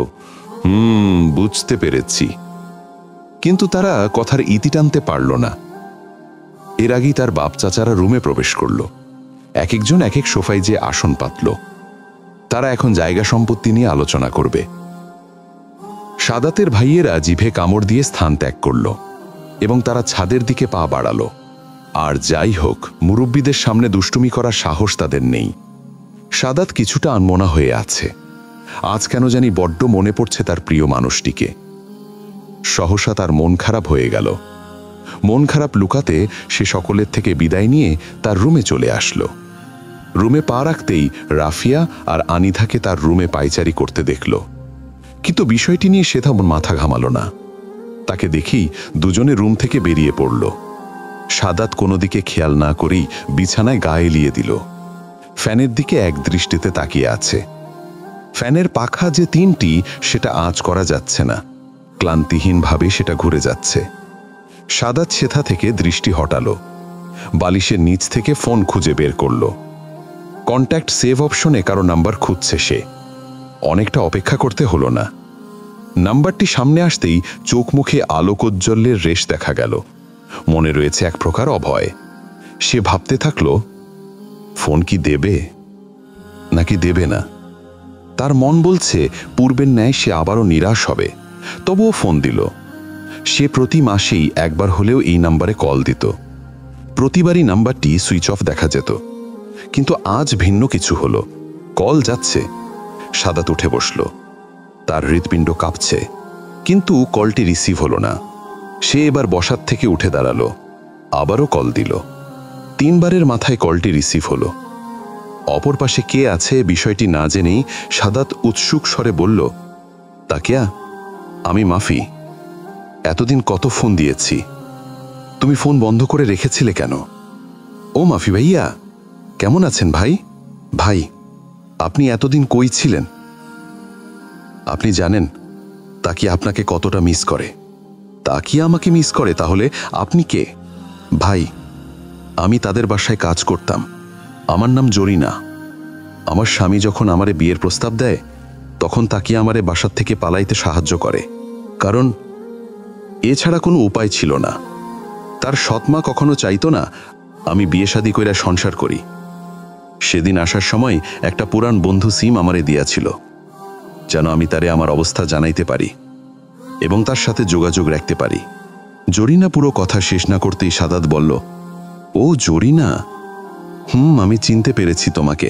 বুঝতে পেরেছি। কিন্তু তারা কথার ইতি টানতে পারল না। এর আগেই তার বাপ চাচারা রুমে প্রবেশ করল। এক একজন এক এক সোফায় যে আসন পাতল। তারা এখন জায়গা সম্পত্তি নিয়ে আলোচনা করবে। সাদাতের ভাইয়েরা জিভে কামড় দিয়ে স্থান ত্যাগ করল এবং তারা ছাদের দিকে পা বাড়ালো। আর যাই হোক, মুরব্বীদের সামনে দুষ্টুমি করার সাহস তাদের নেই। সাদাত কিছুটা আনমনা হয়ে আছে। আজ কেন জানি বড্ড মনে পড়ছে তার প্রিয় মানুষটিকে। সহসা তার মন খারাপ হয়ে গেল। মন খারাপ লুকাতে সে সকলের থেকে বিদায় নিয়ে তার রুমে চলে আসলো। রুমে পা রাখতেই রাফিয়া আর আনিধাকে তার রুমে পায়চারি করতে দেখল। কিন্তু বিষয়টি নিয়ে সে তেমন মাথা ঘামালো না। তাকে দেখেই দুজনে রুম থেকে বেরিয়ে পড়ল। সাদাত কোনো দিকে খেয়াল না করেই বিছানায় গা এলিয়ে দিল। ফ্যানের দিকে এক দৃষ্টিতে তাকিয়ে আছে। ফ্যানের পাখা যে 3টি সেটা আঁচ করা যাচ্ছে না। ক্লান্তিহীনভাবে সেটা ঘুরে যাচ্ছে। সাদাত সেথা থেকে দৃষ্টি হটালো। বালিশের নিচ থেকে ফোন খুঁজে বের করল। কন্ট্যাক্ট সেভ অপশনে কারো নাম্বার খুঁজছে সে। অনেকটা অপেক্ষা করতে হলো না। নাম্বারটি সামনে আসতেই চোখ মুখে আলোকোজ্জ্বলের রেশ দেখা গেল। মনে রয়েছে এক প্রকার অভয়। সে ভাবতে থাকল, ফোন কি দেবে নাকি দেবে না। তার মন বলছে পূর্বের ন্যায় সে আবারও নিরাশ হবে। তবুও ফোন দিল। সে প্রতি মাসেই একবার হলেও এই নাম্বারে কল দিত। প্রতিবারই নাম্বারটি সুইচ অফ দেখা যেত। কিন্তু আজ ভিন্ন কিছু হলো। কল যাচ্ছে। সাদাত উঠে বসল। তার হৃৎপিণ্ড কাঁপছে, কিন্তু কলটি রিসিভ হলো না। সে এবার বসার থেকে উঠে দাঁড়ালো। আবারও কল দিল। 3 বারের মাথায় কলটি রিসিভ হলো। অপর পাশে কে আছে বিষয়টি না জেনেই সাদাত উৎসুক স্বরে বলল, তাকিয়া, আমি মাফি। এতদিন কত ফোন দিয়েছি, তুমি ফোন বন্ধ করে রেখেছিলে কেন? ও মাফি ভাইয়া, কেমন আছেন ভাই? ভাই, আপনি এতদিন কই ছিলেন? আপনি জানেন তাকিয়া আপনাকে কতটা মিস করে। তাকিয়া আমাকে মিস করে? তাহলে আপনি কে? ভাই, আমি তাদের বাসায় কাজ করতাম। আমার নাম জরিনা। আমার স্বামী যখন আমারে বিয়ের প্রস্তাব দেয়, তখন তাকিয়া আমারে বাসার থেকে পালাইতে সাহায্য করে, কারণ এছাড়া কোনো উপায় ছিল না। তার সৎমা কখনো চাইতো না আমি বিয়ে শাদী কইরা সংসার করি। সেদিন আসার সময় একটা পুরান বন্ধু সিম আমারে দিয়াছিল, যেন আমি তারে আমার অবস্থা জানাইতে পারি এবং তার সাথে যোগাযোগ রাখতে পারি। জরিনা পুরো কথা শেষ না করতেই সাদাত বলল, ও জরিনা, আমি চিনতে পেরেছি তোমাকে।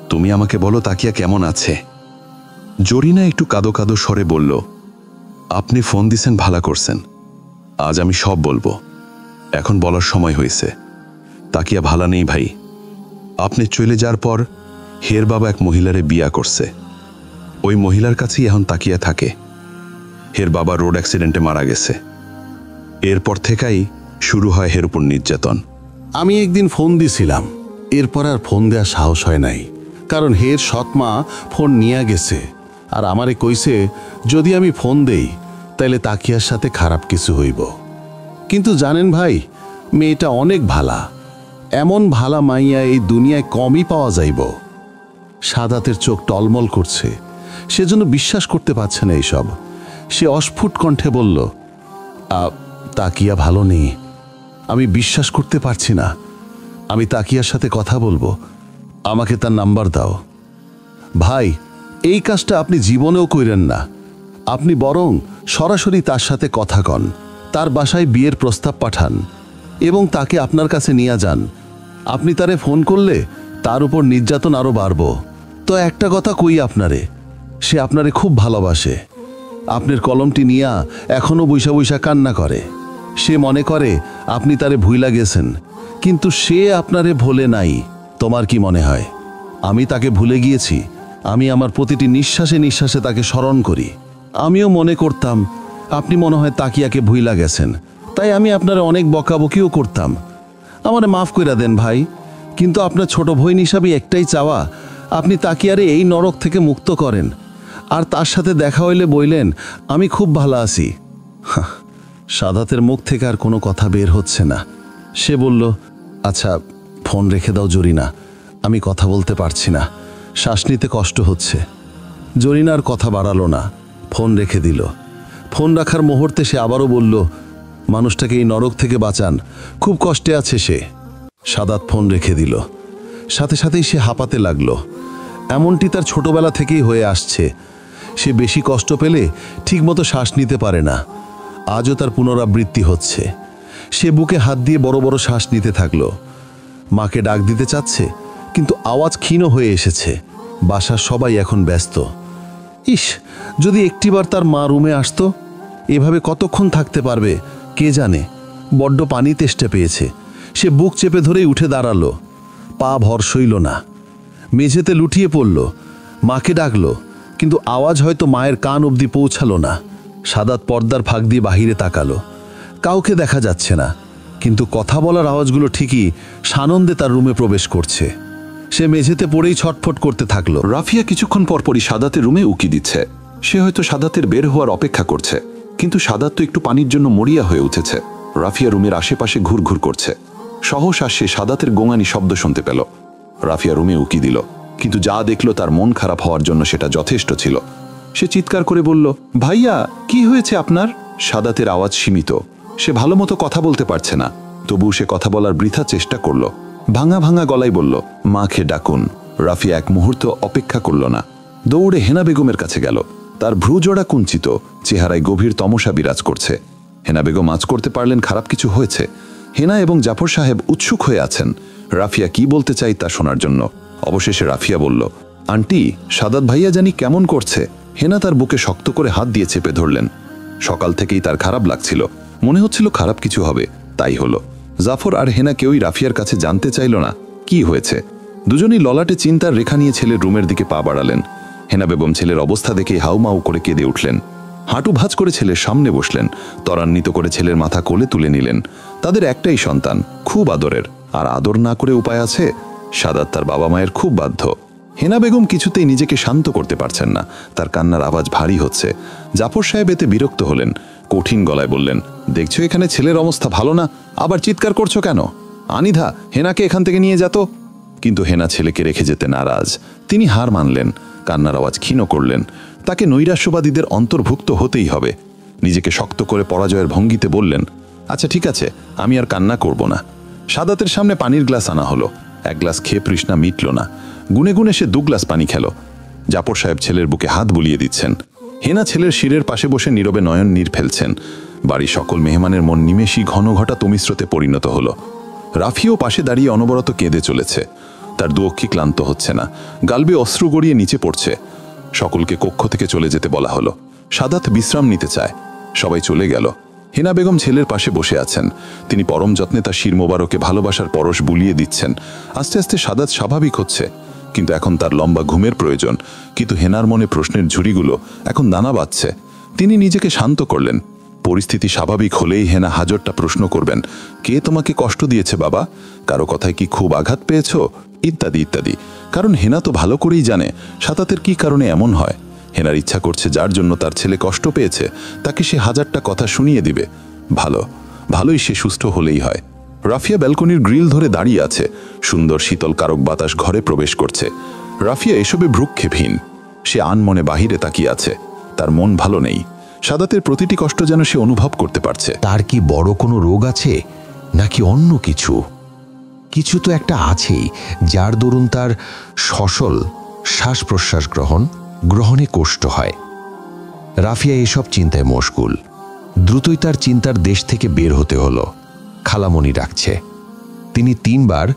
তুমি আমাকে বলো তাকিয়া কেমন আছে। জরিনা একটু কাঁদো কাঁদো স্বরে বলল, আপনি ফোন দিছেন, ভালা করছেন। আজ আমি সব বলবো। এখন বলার সময় হয়েছে। তাকিয়া ভালা নেই ভাই। আপনি চলে যাওয়ার পর হের বাবা এক মহিলারে বিয়া করছে। ওই মহিলার কাছেই এখন তাকিয়া থাকে। হের বাবা রোড অ্যাক্সিডেন্টে মারা গেছে। এরপর থেকেই শুরু হয় হের উপর নির্যাতন। আমি একদিন ফোন দিছিলাম, এরপর আর ফোন দেওয়ার সাহস হয় নাই, কারণ হের সৎমা ফোন নিয়ে গেছে আর আমারে কইছে যদি আমি ফোন দেই তাইলে তাকিয়ার সাথে খারাপ কিছু হইব। কিন্তু জানেন ভাই, মেয়েটা অনেক ভালা। এমন ভালা মাইয়া এই দুনিয়ায় কমই পাওয়া যাইব। সাদাতের চোখ টলমল করছে। সেজন্য বিশ্বাস করতে পারছে না এইসব। সে অস্ফুট কণ্ঠে বলল, তাকিয়া ভালো নেই। আমি বিশ্বাস করতে পারছি না। আমি তাকিয়ার সাথে কথা বলবো, আমাকে তার নাম্বার দাও। ভাই, এই কাজটা আপনি জীবনেও কইরেন না। আপনি বরং সরাসরি তার সাথে কথা কন, তার বাসায় বিয়ের প্রস্তাব পাঠান এবং তাকে আপনার কাছে নিয়ে যান। আপনি তারে ফোন করলে তার উপর নির্যাতন আরও বাড়ব। তো একটা কথা কই আপনারে, সে আপনারে খুব ভালোবাসে। আপনার কলমটি নিয়া এখনও বৈশা বৈশা কান্না করে। সে মনে করে আপনি তারে ভুইলা গেছেন, কিন্তু সে আপনারে ভোলে নাই। তোমার কি মনে হয় আমি তাকে ভুলে গিয়েছি? আমি আমার প্রতিটি নিঃশ্বাসে নিঃশ্বাসে তাকে স্মরণ করি। আমিও মনে করতাম আপনি মনে হয় তাকিয়াকে ভুইলা গেছেন, তাই আমি আপনারে অনেক বকাবকিও করতাম। আমারে মাফ কইরা দেন ভাই, কিন্তু আপনার ছোট বোন হিসাবে একটাই চাওয়া, আপনি তাকিয়ারে এই নরক থেকে মুক্ত করেন। আর তার সাথে দেখা হইলে বললেন আমি খুব ভালো আছি। সাদাতের মুখ থেকে আর কোনো কথা বের হচ্ছে না। সে বলল, আচ্ছা ফোন রেখে দাও জরিনা, আমি কথা বলতে পারছি না, শ্বাস নিতে কষ্ট হচ্ছে। জরিনার কথা বাড়ালো না, ফোন রেখে দিল। ফোন রাখার মুহূর্তে সে আবারও বলল, মানুষটাকে এই নরক থেকে বাঁচান, খুব কষ্টে আছে সে। সাদাত ফোন রেখে দিল। সাথে সাথেই সে হাঁপাতে লাগলো। এমনটি তার ছোটবেলা থেকেই হয়ে আসছে। সে বেশি কষ্ট পেলে ঠিকমতো শ্বাস নিতে পারে না। আজও তার পুনরাবৃত্তি হচ্ছে। সে বুকে হাত দিয়ে বড় বড় শ্বাস নিতে থাকলো। মাকে ডাক দিতে চাচ্ছে, কিন্তু আওয়াজ ক্ষীণ হয়ে এসেছে। বাসার সবাই এখন ব্যস্ত। ইস, যদি একটিবার তার মা রুমে আসতো। এভাবে কতক্ষণ থাকতে পারবে কে জানে। বড্ড পানি তেষ্টা পেয়েছে। সে বুক চেপে ধরেই উঠে দাঁড়ালো। পা ভর সইল না, মেঝেতে লুটিয়ে পড়ল। মাকে ডাকলো, কিন্তু আওয়াজ হয়তো মায়ের কান অবধি পৌঁছালো না। সাদাত পর্দার ফাঁক দিয়ে বাহিরে তাকালো। কাউকে দেখা যাচ্ছে না, কিন্তু কথা বলার আওয়াজগুলো ঠিকই সানন্দে তার রুমে প্রবেশ করছে। সে মেঝেতে পড়েই ছটফট করতে থাকলো। রাফিয়া কিছুক্ষণ পরপরই সাদাতের রুমে উকি দিচ্ছে। সে হয়তো সাদাতের বের হওয়ার অপেক্ষা করছে, কিন্তু সাদাত তো একটু পানির জন্য মরিয়া হয়ে উঠেছে। রাফিয়া রুমের আশেপাশে ঘুরঘুর করছে। সহসা সে সাদাতের গোঙানি শব্দ শুনতে পেল। রাফিয়া রুমে উকি দিল, কিন্তু যা দেখল তার মন খারাপ হওয়ার জন্য সেটা যথেষ্ট ছিল। সে চিৎকার করে বলল, ভাইয়া কি হয়েছে আপনার? সাদাতের আওয়াজ সীমিত, সে ভালো মতো কথা বলতে পারছে না। তবু সে কথা বলার বৃথা চেষ্টা করল। ভাঙা ভাঙা গলায় বলল, মাকে ডাকুন। রাফিয়া এক মুহূর্ত অপেক্ষা করল না, দৌড়ে হেনা বেগমের কাছে গেল। তার ভ্রুজোড়া কুঞ্চিত, চেহারায় গভীর তমসা বিরাজ করছে। হেনা বেগম আজ করতে পারলেন খারাপ কিছু হয়েছে। হেনা এবং জাফর সাহেব উৎসুক হয়ে আছেন রাফিয়া কি বলতে চাই তা শোনার জন্য। অবশেষে রাফিয়া বলল, আন্টি, সাদাত ভাইয়া জানি কেমন করছে। হেনা তার বুকে শক্ত করে হাত দিয়ে চেপে ধরলেন। সকাল থেকেই তার খারাপ লাগছিল, মনে হচ্ছিল খারাপ কিছু হবে। তাই হলো। জাফর আর হেনা কেউই রাফিয়ার কাছে জানতে চাইল না কি হয়েছে। দুজনেই ললাটে চিন্তার রেখা নিয়ে ছেলের রুমের দিকে পা বাড়ালেন। হেনা বেগম ছেলের অবস্থা দেখে হাউমাউ করে কেঁদে উঠলেন। হাঁটু ভাঁজ করে ছেলের সামনে বসলেন, ত্বরান্বিত করে ছেলের মাথা কোলে তুলে নিলেন। তাদের একটাই সন্তান, খুব আদরের, আর আদর না করে উপায় আছে? সাদাত তার বাবা মায়ের খুব বাধ্য। হেনা বেগম কিছুতেই নিজেকে শান্ত করতে পারছেন না, তার কান্নার আওয়াজ ভারী হচ্ছে। জাফর সাহেব এতে বিরক্ত হলেন, কঠিন গলায় বললেন, দেখছো এখানে ছেলের অবস্থা ভালো না, আবার চিৎকার করছো কেন? আনিধা, হেনাকে এখান থেকে নিয়ে যেত। কিন্তু হেনা ছেলেকে রেখে যেতে নারাজ। তিনি হার মানলেন, কান্নার আওয়াজ ক্ষীণ করলেন। তাকে নৈরাশ্যবাদীদের অন্তর্ভুক্ত হতেই হবে। নিজেকে শক্ত করে পরাজয়ের ভঙ্গিতে বললেন, আচ্ছা ঠিক আছে, আমি আর কান্না করব না। সাদাতের সামনে পানির গ্লাস আনা হলো। এক গ্লাস খেয়ে তৃষ্ণা মিটল না। গুনে গুনে সে 2 গ্লাস পানি খেল। জাফর সাহেব ছেলের বুকে হাত বুলিয়ে দিচ্ছেন। হেনা ছেলের শিরের পাশে বসে নীরবে নয়ন নীর ফেলছেন। বাড়ির সকল মেহমানের মন নিমেষই ঘন ঘটা তমিস্রোতে পরিণত হলো। রাফিও পাশে দাঁড়িয়ে অনবরত কেঁদে চলেছে। তার দুঃখী ক্লান্ত হচ্ছে না, গালবে অশ্রু গড়িয়ে নিচে পড়ছে। সকলকে কক্ষ থেকে চলে যেতে বলা হলো। সাদাত বিশ্রাম নিতে চায়। সবাই চলে গেল। হেনা বেগম ছেলের পাশে বসে আছেন। তিনি পরম যত্নে তার শির মোবারকে ভালোবাসার পরশ বুলিয়ে দিচ্ছেন। আস্তে আস্তে সাদাত স্বাভাবিক হচ্ছে, কিন্তু এখন তার লম্বা ঘুমের প্রয়োজন। কিন্তু হেনার মনে প্রশ্নের ঝুড়িগুলো এখন দানা বাঁধছে। তিনি নিজেকে শান্ত করলেন। পরিস্থিতি স্বাভাবিক হলেই হেনা হাজারটা প্রশ্ন করবেন। কে তোমাকে কষ্ট দিয়েছে বাবা? কারো কথায় কি খুব আঘাত পেয়েছ? ইত্যাদি ইত্যাদি। কারণ হেনা তো ভালো করেই জানে সাদাতের কি কারণে এমন হয়। হেনার ইচ্ছা করছে যার জন্য তার ছেলে কষ্ট পেয়েছে তাকে সে হাজারটা কথা শুনিয়ে দিবে। ভালোই সে সুস্থ হলেই হয়। রাফিয়া ব্যালকনির গ্রিল ধরে দাঁড়িয়ে আছে। সুন্দর শীতল কারক বাতাস ঘরে প্রবেশ করছে। রাফিয়া এসবে ভ্রুক্ষেপহীন। সে আনমনে বাহিরে তাকিয়ে আছে। তার মন ভালো নেই। সাদাতের প্রতিটি কষ্ট যেন সে অনুভব করতে পারছে। তার কি বড় কোনো রোগ আছে নাকি অন্য কিছু? কিছু তো একটা আছেই, যার দরুন তার সচল শ্বাস প্রশ্বাস গ্রহণে কষ্ট হয়। রাফিয়া এসব চিন্তায় মশগুল। দ্রুতই তার চিন্তার দেশ থেকে বের হতে হলো। খালামণি ডাকছে। তিনি 3 বার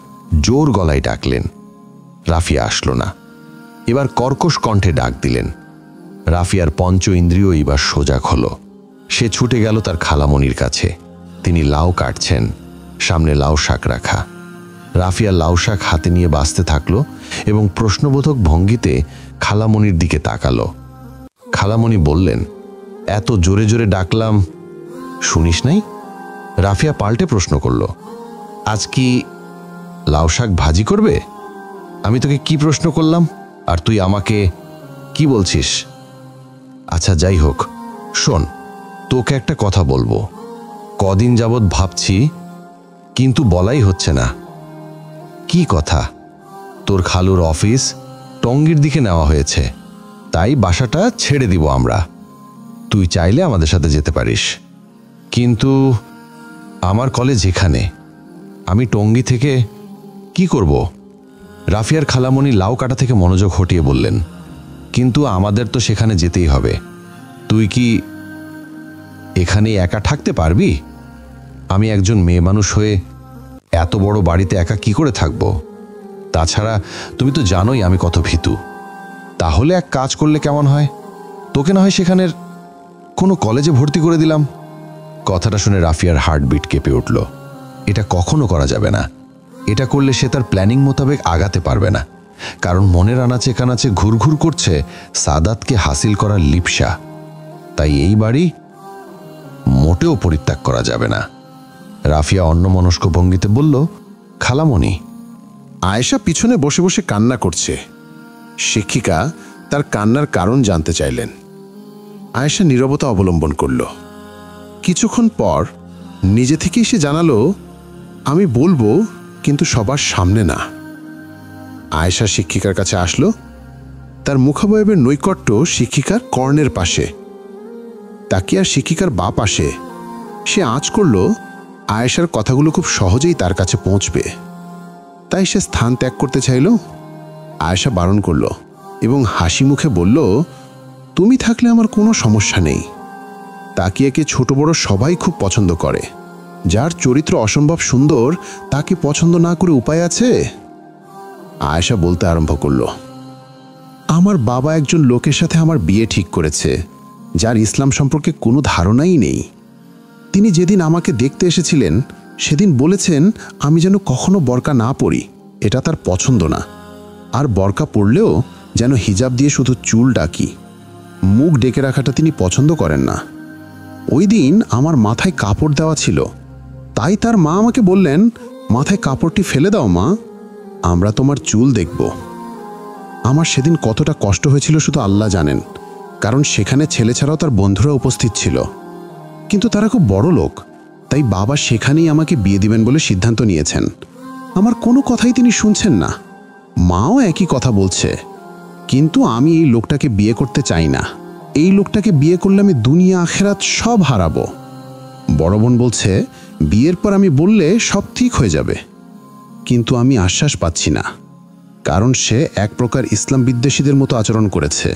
জোর গলায় ডাকলেন। রাফিয়া আসলো না। এবার কর্কশ কণ্ঠে ডাক দিলেন। রাফিয়ার পঞ্চ ইন্দ্রিয় এবার সজাগ হলো। সে ছুটে গেল তার খালামণির কাছে। তিনি লাউ কাটছেন, সামনে লাউ শাক রাখা। রাফিয়া লাউ শাক হাতে নিয়ে বাঁচতে থাকলো এবং প্রশ্নবোধক ভঙ্গিতে খালামণির দিকে তাকালো। খালামণি বললেন, এত জোরে জোরে ডাকলাম, শুনিস নাই? রাফিয়া পাল্টে প্রশ্ন করল, আজ কি লাউ শাক ভাজি করবে? আমি তোকে কি প্রশ্ন করলাম আর তুই আমাকে কি বলছিস? আচ্ছা যাই হোক, শোন, তোকে একটা কথা বলবো। কদিন যাবৎ ভাবছি, কিন্তু বলাই হচ্ছে না। কি কথা? তোর খালুর অফিস টঙ্গীর দিকে নেওয়া হয়েছে, তাই বাসাটা ছেড়ে দিব আমরা। তুই চাইলে আমাদের সাথে যেতে পারিস। কিন্তু আমার কলেজ এখানে, আমি টঙ্গী থেকে কি করব? রাফিয়ার খালামণি লাউ কাটা থেকে মনোযোগ হটিয়ে বললেন, কিন্তু আমাদের তো সেখানে যেতেই হবে। তুই কি এখানে একা থাকতে পারবি? আমি একজন মেয়ে মানুষ হয়ে এত বড় বাড়িতে একা কি করে থাকব? তাছাড়া তুমি তো জানোই আমি কত ভীতু। তাহলে এক কাজ করলে কেমন হয়? তোকে না হয় সেখানের কোনো কলেজে ভর্তি করে দিলাম। কথাটা শুনে রাফিয়ার হার্টবিট কেঁপে উঠল। এটা কখনো করা যাবে না। এটা করলে সে তার প্ল্যানিং মোতাবেক আগাতে পারবে না, কারণ মনের আনাচে কানাচে ঘুরঘুর করছে সাদাতকে হাসিল করার লিপসা। তাই এই বাড়ি মোটেও পরিত্যাগ করা যাবে না। রাফিয়া অন্যমনস্ক ভঙ্গিতে বলল, খালামণি। আয়েশা পিছনে বসে বসে কান্না করছে। শিক্ষিকা তার কান্নার কারণ জানতে চাইলেন। আয়েশা নীরবতা অবলম্বন করল। কিছুক্ষণ পর নিজে থেকেই সে জানালো, আমি বলবো, কিন্তু সবার সামনে না। আয়েশা শিক্ষিকার কাছে আসলো। তার মুখাবয়বের নৈকট্য শিক্ষিকার কর্ণের পাশে, তাকিয়া শিক্ষিকার বা পাশে। সে আঁচ করল আয়েশার কথাগুলো খুব সহজেই তার কাছে পৌঁছবে, তাই সে স্থান ত্যাগ করতে চাইল। আয়েশা বারণ করল এবং হাসি মুখে বলল, তুমি থাকলে আমার কোনো সমস্যা নেই। তাকিয়াকে ছোট বড় সবাই খুব পছন্দ করে। যার চরিত্র অসম্ভব সুন্দর, তাকে পছন্দ না করে উপায় আছে? আয়েশা বলতে আরম্ভ করল, আমার বাবা একজন লোকের সাথে আমার বিয়ে ঠিক করেছে, যার ইসলাম সম্পর্কে কোনো ধারণাই নেই। তিনি যেদিন আমাকে দেখতে এসেছিলেন সেদিন বলেছেন আমি যেন কখনো বরকা না পরি, এটা তার পছন্দ না। আর বরকা পরলেও যেন হিজাব দিয়ে শুধু চুল ডাকি, মুখ ডেকে রাখাটা তিনি পছন্দ করেন না। ওই দিন আমার মাথায় কাপড় দেওয়া ছিল, তাই তার মা আমাকে বললেন, মাথায় কাপড়টি ফেলে দাও মা, আমরা তোমার চুল দেখব। আমার সেদিন কতটা কষ্ট হয়েছিল শুধু আল্লাহ জানেন, কারণ সেখানে ছেলে ছাড়াও তার বন্ধুরা উপস্থিত ছিল। কিন্তু তারা খুব বড় লোক, তাই বাবা সেখানেই আমাকে বিয়ে দিবেন বলে সিদ্ধান্ত নিয়েছেন। আমার কোনো কথাই তিনি শুনছেন না। মাও একই কথা বলছে, কিন্তু আমি এই লোকটাকে বিয়ে করতে চাই না। এই লোকটাকে বিয়ে করলে আমি দুনিয়া আখেরাত সব হারাবো। বড় বোন বলছে বিয়ের পর আমি বললে সব ঠিক হয়ে যাবে, কিন্তু আমি আশ্বাস পাচ্ছি না, কারণ সে এক প্রকার ইসলাম বিদ্বেষীদের মতো আচরণ করেছে।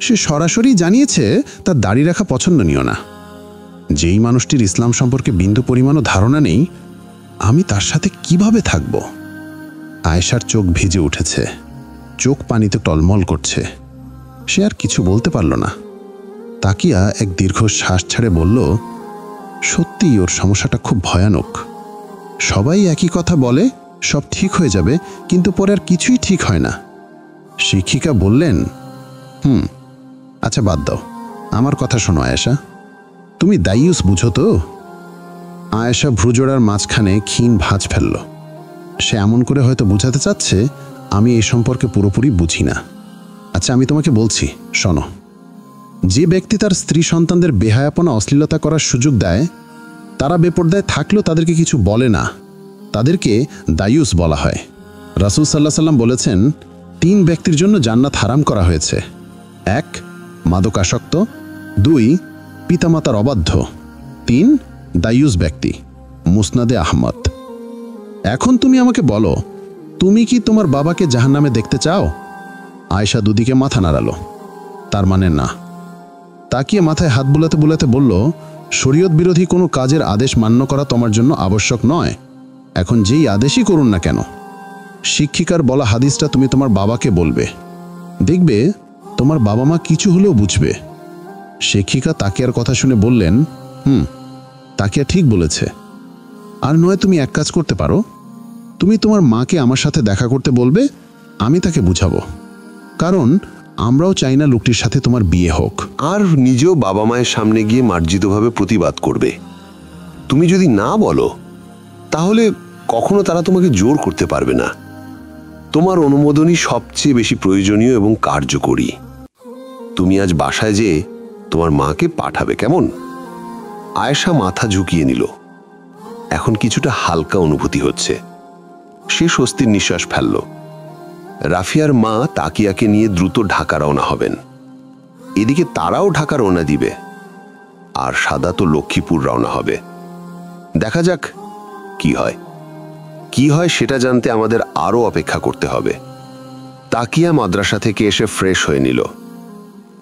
সে সরাসরি জানিয়েছে তার দাড়ি রাখা পছন্দনীয় না। যেই মানুষটির ইসলাম সম্পর্কে বিন্দু পরিমাণও ধারণা নেই, আমি তার সাথে কিভাবে থাকব? আয়েশার চোখ ভিজে উঠেছে, চোখ পানিতে টলমল করছে। সে আর কিছু বলতে পারল না। তাকিয়া এক দীর্ঘ শ্বাস ছেড়ে বলল, সত্যিই ওর সমস্যাটা খুব ভয়ানক। সবাই একই কথা বলে সব ঠিক হয়ে যাবে, কিন্তু পরে আর কিছুই ঠিক হয় না। শিক্ষিকা বললেন, আচ্ছা বাদ দাও, আমার কথা শোনো আয়েশা, তুমি দায়ুস বুঝো তো? আয়েশা ভ্রুজোড়ার মাঝখানে ক্ষীণ ভাঁজ ফেলল। সে এমন করে হয়তো বুঝাতে চাচ্ছে আমি এই সম্পর্কে পুরোপুরি বুঝি না। আচ্ছা আমি তোমাকে বলছি, শোনো। যে ব্যক্তি তার স্ত্রী সন্তানদের বেহায়াপনা অশ্লীলতা করার সুযোগ দেয়, তারা বেপরদায় থাকলেও তাদেরকে কিছু বলে না, তাদেরকে দায়ুস বলা হয়। রাসূল সাল্লাল্লাহু আলাইহি সাল্লাম বলেছেন, 3 ব্যক্তির জন্য জান্নাত হারাম করা হয়েছে। 1 মাদকাসক্ত, 2 পিতামাতার অবাধ্য। 3 দায়ুস ব্যক্তি, মুসনাদে আহমদ। এখন তুমি আমাকে বলো, তুমি কি তোমার বাবাকে জাহান্নামে দেখতে চাও? আয়েশা দুদিকে মাথা নাড়ালো। তার মানে না। তাকিয়ে মাথায় হাত বুলাতে বুলাতে বলল, শরীয়ত বিরোধী কোনো কাজের আদেশ মান্য করা তোমার জন্য আবশ্যক নয়। এখন যেই আদেশই করুন না কেন, শিক্ষিকার বলা হাদিসটা তুমি তোমার বাবাকে বলবে, দেখবে তোমার বাবা মা কিছু হলেও বুঝবে। শিক্ষিকা তাকিয়ার কথা শুনে বললেন, তাকিয়া ঠিক বলেছে। আর নয় তুমি এক কাজ করতে পারো, তুমি তোমার মাকে আমার সাথে দেখা করতে বলবে, আমি তাকে বুঝাবো। কারণ আমরাও চাই না লোকটির সাথে তোমার বিয়ে হোক। আর নিজেও বাবা মায়ের সামনে গিয়ে মার্জিতভাবে প্রতিবাদ করবে। তুমি যদি না বলো তাহলে কখনো তারা তোমাকে জোর করতে পারবে না। তোমার অনুমোদনই সবচেয়ে বেশি প্রয়োজনীয় এবং কার্যকরী। তুমি আজ বাসায় যেয়ে তোমার মাকে পাঠাবে, কেমন? আয়েশা মাথা ঝুঁকিয়ে নিল। এখন কিছুটা হালকা অনুভূতি হচ্ছে। সে স্বস্তির নিঃশ্বাস ফেলল। রাফিয়ার মা তাকিয়াকে নিয়ে দ্রুত ঢাকা রওনা হবেন। এদিকে তারাও ঢাকা রওনা দিবে, আর সাদা তো লক্ষ্মীপুর রওনা হবে। দেখা যাক কি হয় সেটা জানতে আমাদের আরও অপেক্ষা করতে হবে। তাকিয়া মাদ্রাসা থেকে এসে ফ্রেশ হয়ে নিল।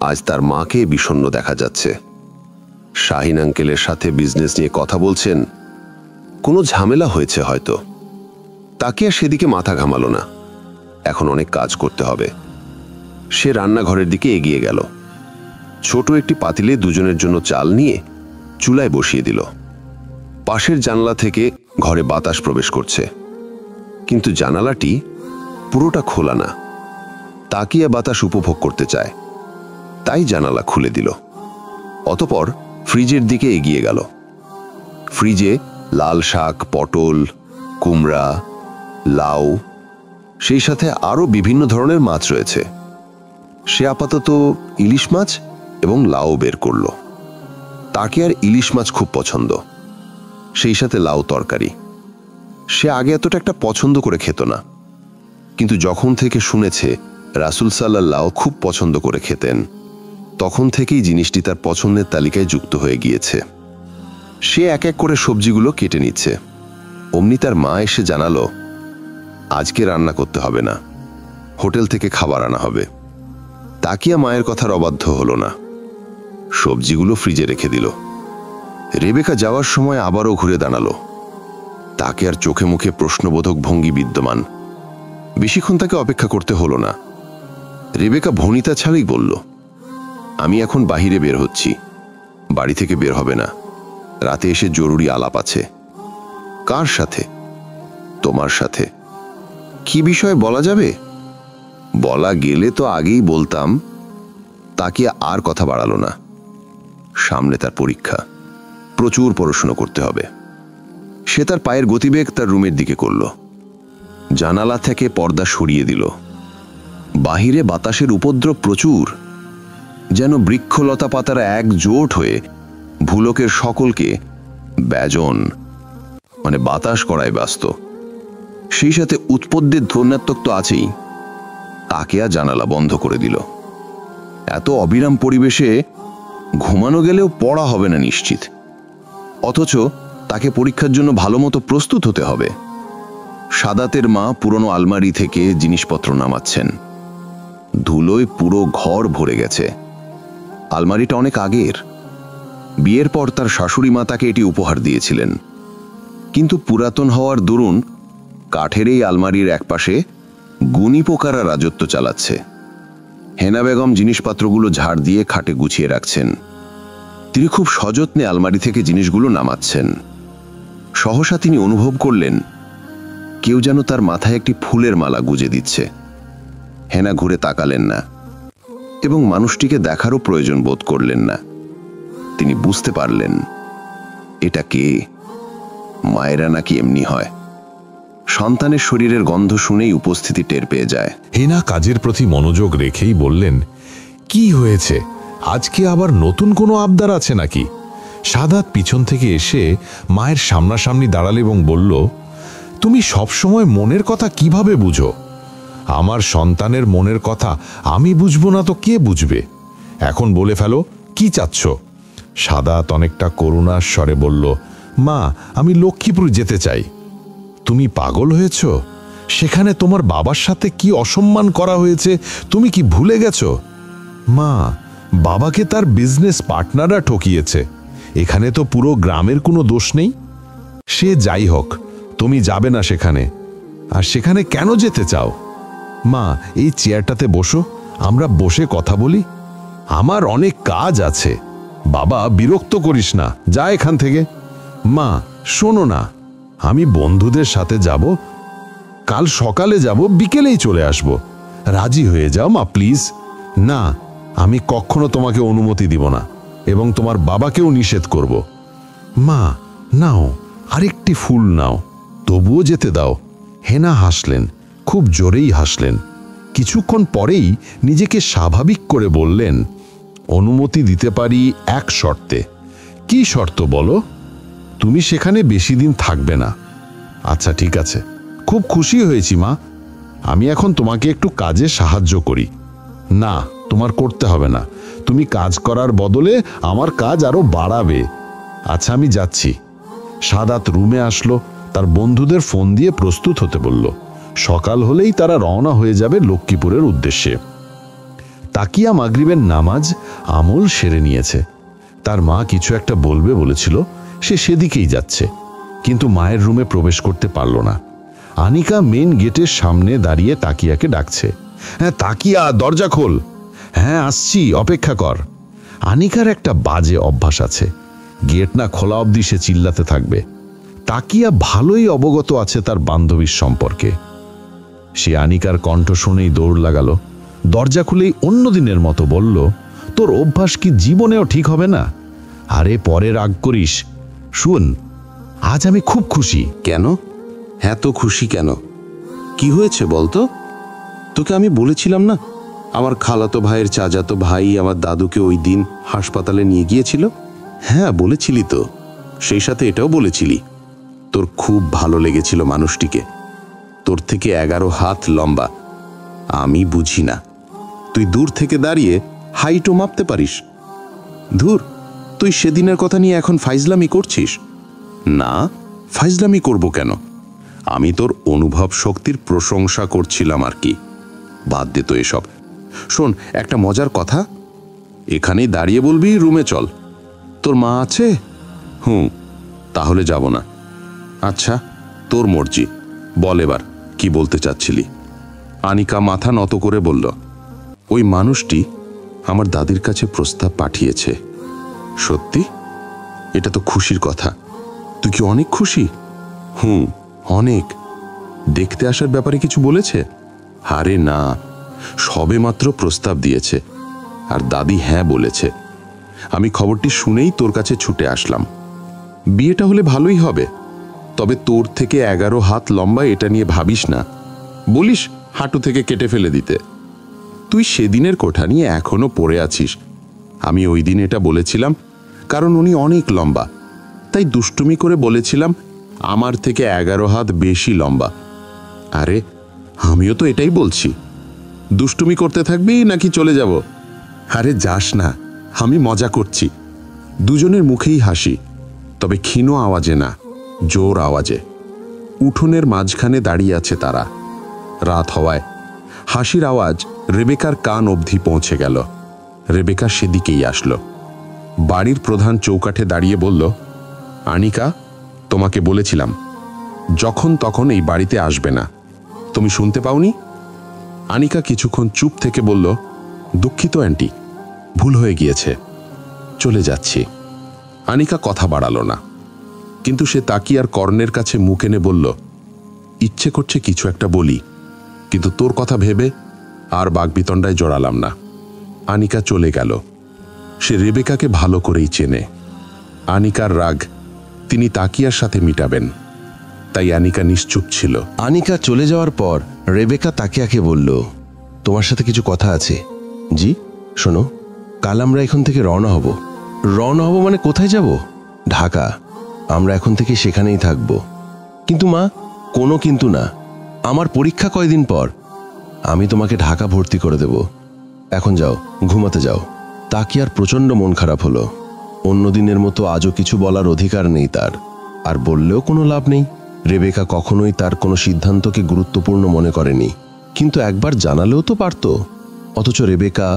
আজ তার মাকে বিষণ্ণ দেখা যাচ্ছে। শাহিন আঙ্কেলের সাথে বিজনেস নিয়ে কথা বলছেন, কোনো ঝামেলা হয়েছে হয়তো। তাকিয়া সেদিকে মাথা ঘামালো না। এখন অনেক কাজ করতে হবে। সে রান্নাঘরের দিকে এগিয়ে গেল। ছোট একটি পাতিলে দুজনের জন্য চাল নিয়ে চুলায় বসিয়ে দিল। পাশের জানালা থেকে ঘরে বাতাস প্রবেশ করছে, কিন্তু জানালাটি পুরোটা খোলা না। তাকিয়া বাতাস উপভোগ করতে চায়, তাই জানালা খুলে দিল। অতঃপর ফ্রিজের দিকে এগিয়ে গেল। ফ্রিজে লাল শাক, পটল, কুমড়া, লাউ, সেই সাথে আরও বিভিন্ন ধরনের মাছ রয়েছে। সে আপাতত ইলিশ মাছ এবং লাউ বের করল। তাকিয়ার ইলিশ মাছ খুব পছন্দ, সেই সাথে লাউ তরকারি। সে আগে এতটা একটা পছন্দ করে খেত না, কিন্তু যখন থেকে শুনেছে রাসূল সাল্লাল্লাহু খুব পছন্দ করে খেতেন, তখন থেকেই জিনিসটি তার পছন্দের তালিকায় যুক্ত হয়ে গিয়েছে। সে এক এক করে সবজিগুলো কেটে নিচ্ছে। অমনি তার মা এসে জানালো, আজকে রান্না করতে হবে না, হোটেল থেকে খাবার আনা হবে। তাকিয়া মায়ের কথার অবাধ্য হলো না, সবজিগুলো ফ্রিজে রেখে দিল। রেবেকা যাওয়ার সময় আবারও ঘুরে দাঁড়ালো। তাকে আর চোখে মুখে প্রশ্নবোধক ভঙ্গি বিদ্যমান। বেশিক্ষণ তাকে অপেক্ষা করতে হলো না। রেবেকা ভনিতা ছাড়াই বলল, আমি এখন বাহিরে বের হচ্ছি, বাড়ি থেকে বের হবে না। রাতে এসে জরুরি আলাপ আছে। কার সাথে? তোমার সাথে। কি বিষয়ে বলা যাবে? বলা গেলে তো আগেই বলতাম। তাকে আর কথা বাড়ালো না। সামনে তার পরীক্ষা, প্রচুর পড়াশোনা করতে হবে। সে তার পায়ের গতিবেগ তার রুমের দিকে করল। জানালা থেকে পর্দা সরিয়ে দিল। বাহিরে বাতাসের উপদ্রব প্রচুর, যেন বৃক্ষলতা পাতারা একজোট হয়ে ভুলকের সকলকে ব্যজন মানে বাতাস করায় ব্যস্ত। সেই সাথে উৎপদ্যের ধ্বন্যাত্মক তো আছেই। তাকিয়া জানালা বন্ধ করে দিল। এত অবিরাম পরিবেশে ঘুমানো গেলেও পড়া হবে না নিশ্চিত। অথচ তাকে পরীক্ষার জন্য ভালো মতো প্রস্তুত হতে হবে। সাদাতের মা পুরনো আলমারি থেকে জিনিসপত্র নামাচ্ছেন। ধুলোয় পুরো ঘর ভরে গেছে। আলমারিটা অনেক আগের। বিয়ের পর তার শাশুড়ি মা তাকে এটি উপহার দিয়েছিলেন, কিন্তু পুরাতন হওয়ার দরুন কাঠের এই আলমারির একপাশে গুণী পোকারা রাজত্ব চালাচ্ছে। হেনা বেগম জিনিসপত্রগুলো ঝাড় দিয়ে খাটে গুছিয়ে রাখছেন। তিনি খুব সযত্নে আলমারি থেকে জিনিসগুলো নামাচ্ছেন। সহসা তিনি অনুভব করলেন কেউ যেন তার মাথায় একটি ফুলের মালা গুজে দিচ্ছে। হেনা ঘুরে তাকালেন না এবং মানুষটিকে দেখারও প্রয়োজন বোধ করলেন না। তিনি বুঝতে পারলেন এটা কে। মায়েরা নাকি এমনি হয়, সন্তানের শরীরের গন্ধ শুনেই উপস্থিতি টের পেয়ে যায়। হেনা কাজের প্রতি মনোযোগ রেখেই বললেন, কি হয়েছে? আজকে আবার নতুন কোনো আবদার আছে নাকি? সাদাত পিছন থেকে এসে মায়ের সামনাসামনি দাঁড়াল এবং বলল, তুমি সবসময় মনের কথা কিভাবে বুঝো? আমার সন্তানের মনের কথা আমি বুঝবো না তো কে বুঝবে? এখন বলে ফেলো, কি চাচ্ছ? সাদাত অনেকটা করুণার স্বরে বলল, মা, আমি লক্ষ্মীপুর যেতে চাই। তুমি পাগল হয়েছ? সেখানে তোমার বাবার সাথে কি অসম্মান করা হয়েছে তুমি কি ভুলে গেছ? মা, বাবাকে তার বিজনেস পার্টনাররা ঠকিয়েছে। এখানে তো পুরো গ্রামের কোনো দোষ নেই। সে যাই হোক, তুমি যাবে না সেখানে। আর সেখানে কেন যেতে চাও? মা, এই চেয়ারটাতে বসো, আমরা বসে কথা বলি। আমার অনেক কাজ আছে। বাবা, বিরক্ত করিস না, যা এখান থেকে। মা, শোনো না, আমি বন্ধুদের সাথে যাব, কাল সকালে যাব, বিকেলেই চলে আসব। রাজি হয়ে যাও মা, প্লিজ। না, আমি কখনো তোমাকে অনুমতি দিব না, এবং তোমার বাবাকেও নিষেধ করব। মা, নাও, আরেকটি ফুল নাও, তবুও যেতে দাও। হেনা হাসলেন, খুব জোরেই হাসলেন। কিছুক্ষণ পরেই নিজেকে স্বাভাবিক করে বললেন, অনুমতি দিতে পারি এক শর্তে। কি শর্ত বলো? তুমি সেখানে বেশি দিন থাকবে না। আচ্ছা, ঠিক আছে, খুব খুশি হয়েছি মা। আমি এখন তোমাকে একটু কাজে সাহায্য করি। না, তোমার করতে হবে না। তুমি কাজ করার বদলে আমার কাজ আরো বাড়াবে। আচ্ছা, আমি যাচ্ছি। সাদাত রুমে আসলো, তার বন্ধুদের ফোন দিয়ে প্রস্তুত হতে বলল। সকাল হলেই তারা রওনা হয়ে যাবে লক্ষ্মীপুরের উদ্দেশ্যে। তাকিয়া মাগরিবের নামাজ আমল সেরে নিয়েছে। তার মা কিছু একটা বলবে বলেছিল, সে সেদিকেই যাচ্ছে, কিন্তু মায়ের রুমে প্রবেশ করতে পারল না। আনিকা মেন গেটের সামনে দাঁড়িয়ে তাকিয়াকে ডাকছে। হ্যাঁ তাকিয়া, দরজা খোল। হ্যাঁ আসছি, অপেক্ষা কর। আনিকার একটা বাজে অভ্যাস আছে, গেট না খোলা অবধি সে চিল্লাতে থাকবে। তাকিয়া ভালোই অবগত আছে তার বান্ধবীর সম্পর্কে। সে আনিকার কণ্ঠ শুনেই দৌড় লাগালো। দরজা খুলেই অন্য দিনের মতো বলল, তোর অভ্যাস কি জীবনেও ঠিক হবে না? আরে পরে রাগ করিস। শুন, আজ আমি খুব খুশি। কেন? হ্যাঁ, তো খুশি কেন? কি হয়েছে বলতো? তোকে আমি বলেছিলাম না, আমার খালাতো ভাইয়ের চাচাতো ভাই আমার দাদুকে ওই দিন হাসপাতালে নিয়ে গিয়েছিল? হ্যাঁ, বলেছিলি তো। সেই সাথে এটাও বলেছিলি তোর খুব ভালো লেগেছিল মানুষটিকে, তোর থেকে 11 হাত লম্বা। আমি বুঝি না, তুই দূর থেকে দাঁড়িয়ে হাইটও মাপতে পারিস। ধুর, তুই সেদিনের কথা নিয়ে এখন ফাইজলামি করছিস? না, ফাইজলামি করব কেন? আমি তোর অনুভব শক্তির প্রশংসা করছিলাম আর কি। বাদ দে তো এসব। শোন, একটা মজার কথা, এখানেই দাঁড়িয়ে বলবি রুমে চল। তোর মা আছে? তাহলে যাব না। আচ্ছা, তোর মর্জি, বল এবার কি বলতে চাচ্ছিলি? আনিকা মাথা নত করে বলল, ওই মানুষটি আমার দাদির কাছে প্রস্তাব পাঠিয়েছে। সত্যি? এটা তো খুশির কথা। তুই কি অনেক খুশি? অনেক। দেখতে আসার ব্যাপারে কিছু বলেছে? আরে না, সবে মাত্র প্রস্তাব দিয়েছে, আর দাদি হ্যাঁ বলেছে। আমি খবরটি শুনেই তোর কাছে ছুটে আসলাম। বিয়েটা হলে ভালোই হবে, তবে তোর থেকে 11 হাত লম্বা এটা নিয়ে ভাবিস না। বলিস হাঁটু থেকে কেটে ফেলে দিতে। তুই সেদিনের কোঠা নিয়ে এখনো পড়ে আছিস। আমি ওই দিন এটা বলেছিলাম কারণ উনি অনেক লম্বা, তাই দুষ্টুমি করে বলেছিলাম আমার থেকে 11 হাত বেশি লম্বা। আরে আমিও তো এটাই বলছি। দুষ্টুমি করতে থাকবি নাকি চলে যাব? আরে যাস না, আমি মজা করছি। দুজনের মুখেই হাসি, তবে ক্ষীণ আওয়াজে না, জোর আওয়াজে। উঠোনের মাঝখানে দাঁড়িয়ে আছে তারা। রাত হওয়ায় হাসির আওয়াজ রেবেকার কান অবধি পৌঁছে গেল। রেবেকা সেদিকেই আসলো। বাড়ির প্রধান চৌকাঠে দাঁড়িয়ে বলল, আনিকা, তোমাকে বলেছিলাম যখন তখন এই বাড়িতে আসবে না, তুমি শুনতে পাওনি? আনিকা কিছুক্ষণ চুপ থেকে বলল, দুঃখিত আন্টি, ভুল হয়ে গিয়েছে, চলে যাচ্ছি। আনিকা কথা বাড়ালো না, কিন্তু সে তাকিয়ার কর্ণের কাছে মুখ এনে বলল, ইচ্ছে করছে কিছু একটা বলি, কিন্তু তোর কথা ভেবে আর বাগবিতণ্ডায় জড়ালাম না। আনিকা চলে গেল। সে রেবেকাকে ভালো করেই চেনে। আনিকার রাগ তিনি তাকিয়ার সাথে মিটাবেন, তাই আনিকা নিশ্চুপ ছিল। আনিকা চলে যাওয়ার পর রেবেকা তাকিয়াকে বলল, তোমার সাথে কিছু কথা আছে। জি, শোনো, কাল আমরা এখান থেকে রওনা হব। রওনা হব মানে কোথায় যাব? ঢাকা। আমরা এখন থেকে সেখানেই থাকব। কিন্তু মা, কোনো কিন্তু না, আমার পরীক্ষা কয়দিন পর। আমি তোমাকে ঢাকা ভর্তি করে দেব। এখন যাও, ঘুমাতে যাও। তাকিয়ার প্রচণ্ড মন খারাপ হলো। অন্য দিনের মতো আজও কিছু বলার অধিকার নেই তার, আর বললেও কোনো লাভ নেই। রেবেকা কখনোই তার কোনো সিদ্ধান্তকে গুরুত্বপূর্ণ মনে করেনি, কিন্তু একবার জানালেও তো পারত। অথচ রেবেকা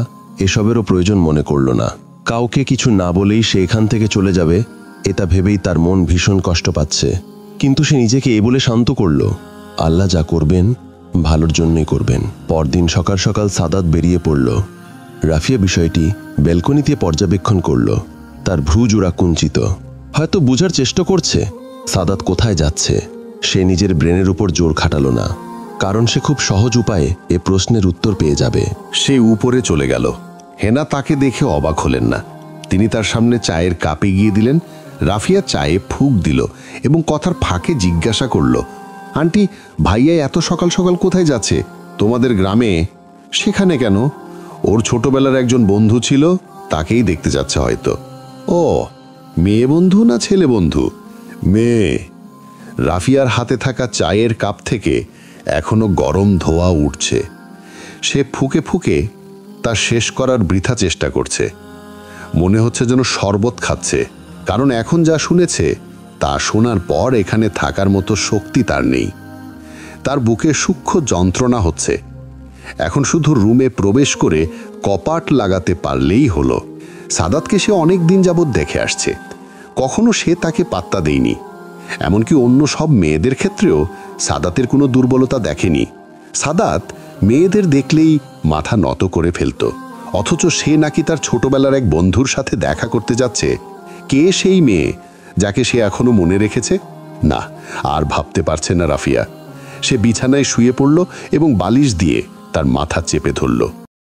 এসবেরও প্রয়োজন মনে করল না। কাউকে কিছু না বলেই সে এখান থেকে চলে যাবে, এটা ভেবেই তার মন ভীষণ কষ্ট পাচ্ছে। কিন্তু সে নিজেকে এ বলে শান্ত করল, আল্লাহ যা করবেন ভালোর জন্যই করবেন। পরদিন সকাল সকাল সাদাত বেরিয়ে পড়ল। রাফিয়া বিষয়টি ব্যালকনিতে পর্যবেক্ষণ করল। তার ভ্রু জোড়া কুঞ্চিত, হয়তো বোঝার চেষ্টা করছে সাদাত কোথায় যাচ্ছে। সে নিজের ব্রেনের উপর জোর খাটালো না, কারণ সে খুব সহজ উপায়ে এ প্রশ্নের উত্তর পেয়ে যাবে। সে উপরে চলে গেল। হেনা তাকে দেখে অবাক হলেন না। তিনি তার সামনে চায়ের কাপ এগিয়ে দিলেন। রাফিয়া চায়ে ফুঁক দিল এবং কথার ফাঁকে জিজ্ঞাসা করল, আন্টি, ভাইয়া এত সকাল সকাল কোথায় যাচ্ছে? তোমাদের গ্রামে? সেখানে কেন? ওর ছোটবেলার একজন বন্ধু ছিল, তাকেই দেখতে যাচ্ছে হয়তো। ও, মেয়ে বন্ধু না ছেলে বন্ধু? মেয়ে। রাফিয়ার হাতে থাকা চায়ের কাপ থেকে এখনো গরম ধোঁয়া উঠছে। সে ফুঁকে ফুঁকে তা শেষ করার বৃথা চেষ্টা করছে। মনে হচ্ছে যেন শরবত খাচ্ছে, কারণ এখন যা শুনেছে তা শোনার পর এখানে থাকার মতো শক্তি তার নেই। তার বুকে সূক্ষ্ম যন্ত্রণা হচ্ছে। এখন শুধু রুমে প্রবেশ করে কপাট লাগাতে পারলেই হলো। সাদাতকে সে অনেক দিন যাবৎ দেখে আসছে, কখনো সে তাকে পাত্তা দেয়নি। এমনকি অন্য সব মেয়েদের ক্ষেত্রেও সাদাতের কোনো দুর্বলতা দেখেনি। সাদাত মেয়েদের দেখলেই মাথা নত করে ফেলত, অথচ সে নাকি তার ছোটবেলার এক বন্ধুর সাথে দেখা করতে যাচ্ছে। কে সেই মেয়ে যাকে সে এখনো মনে রেখেছে? না, আর ভাবতে পারছে না রাফিয়া। সে বিছানায় শুয়ে পড়ল এবং বালিশ দিয়ে তার মাথা চেপে ধরল।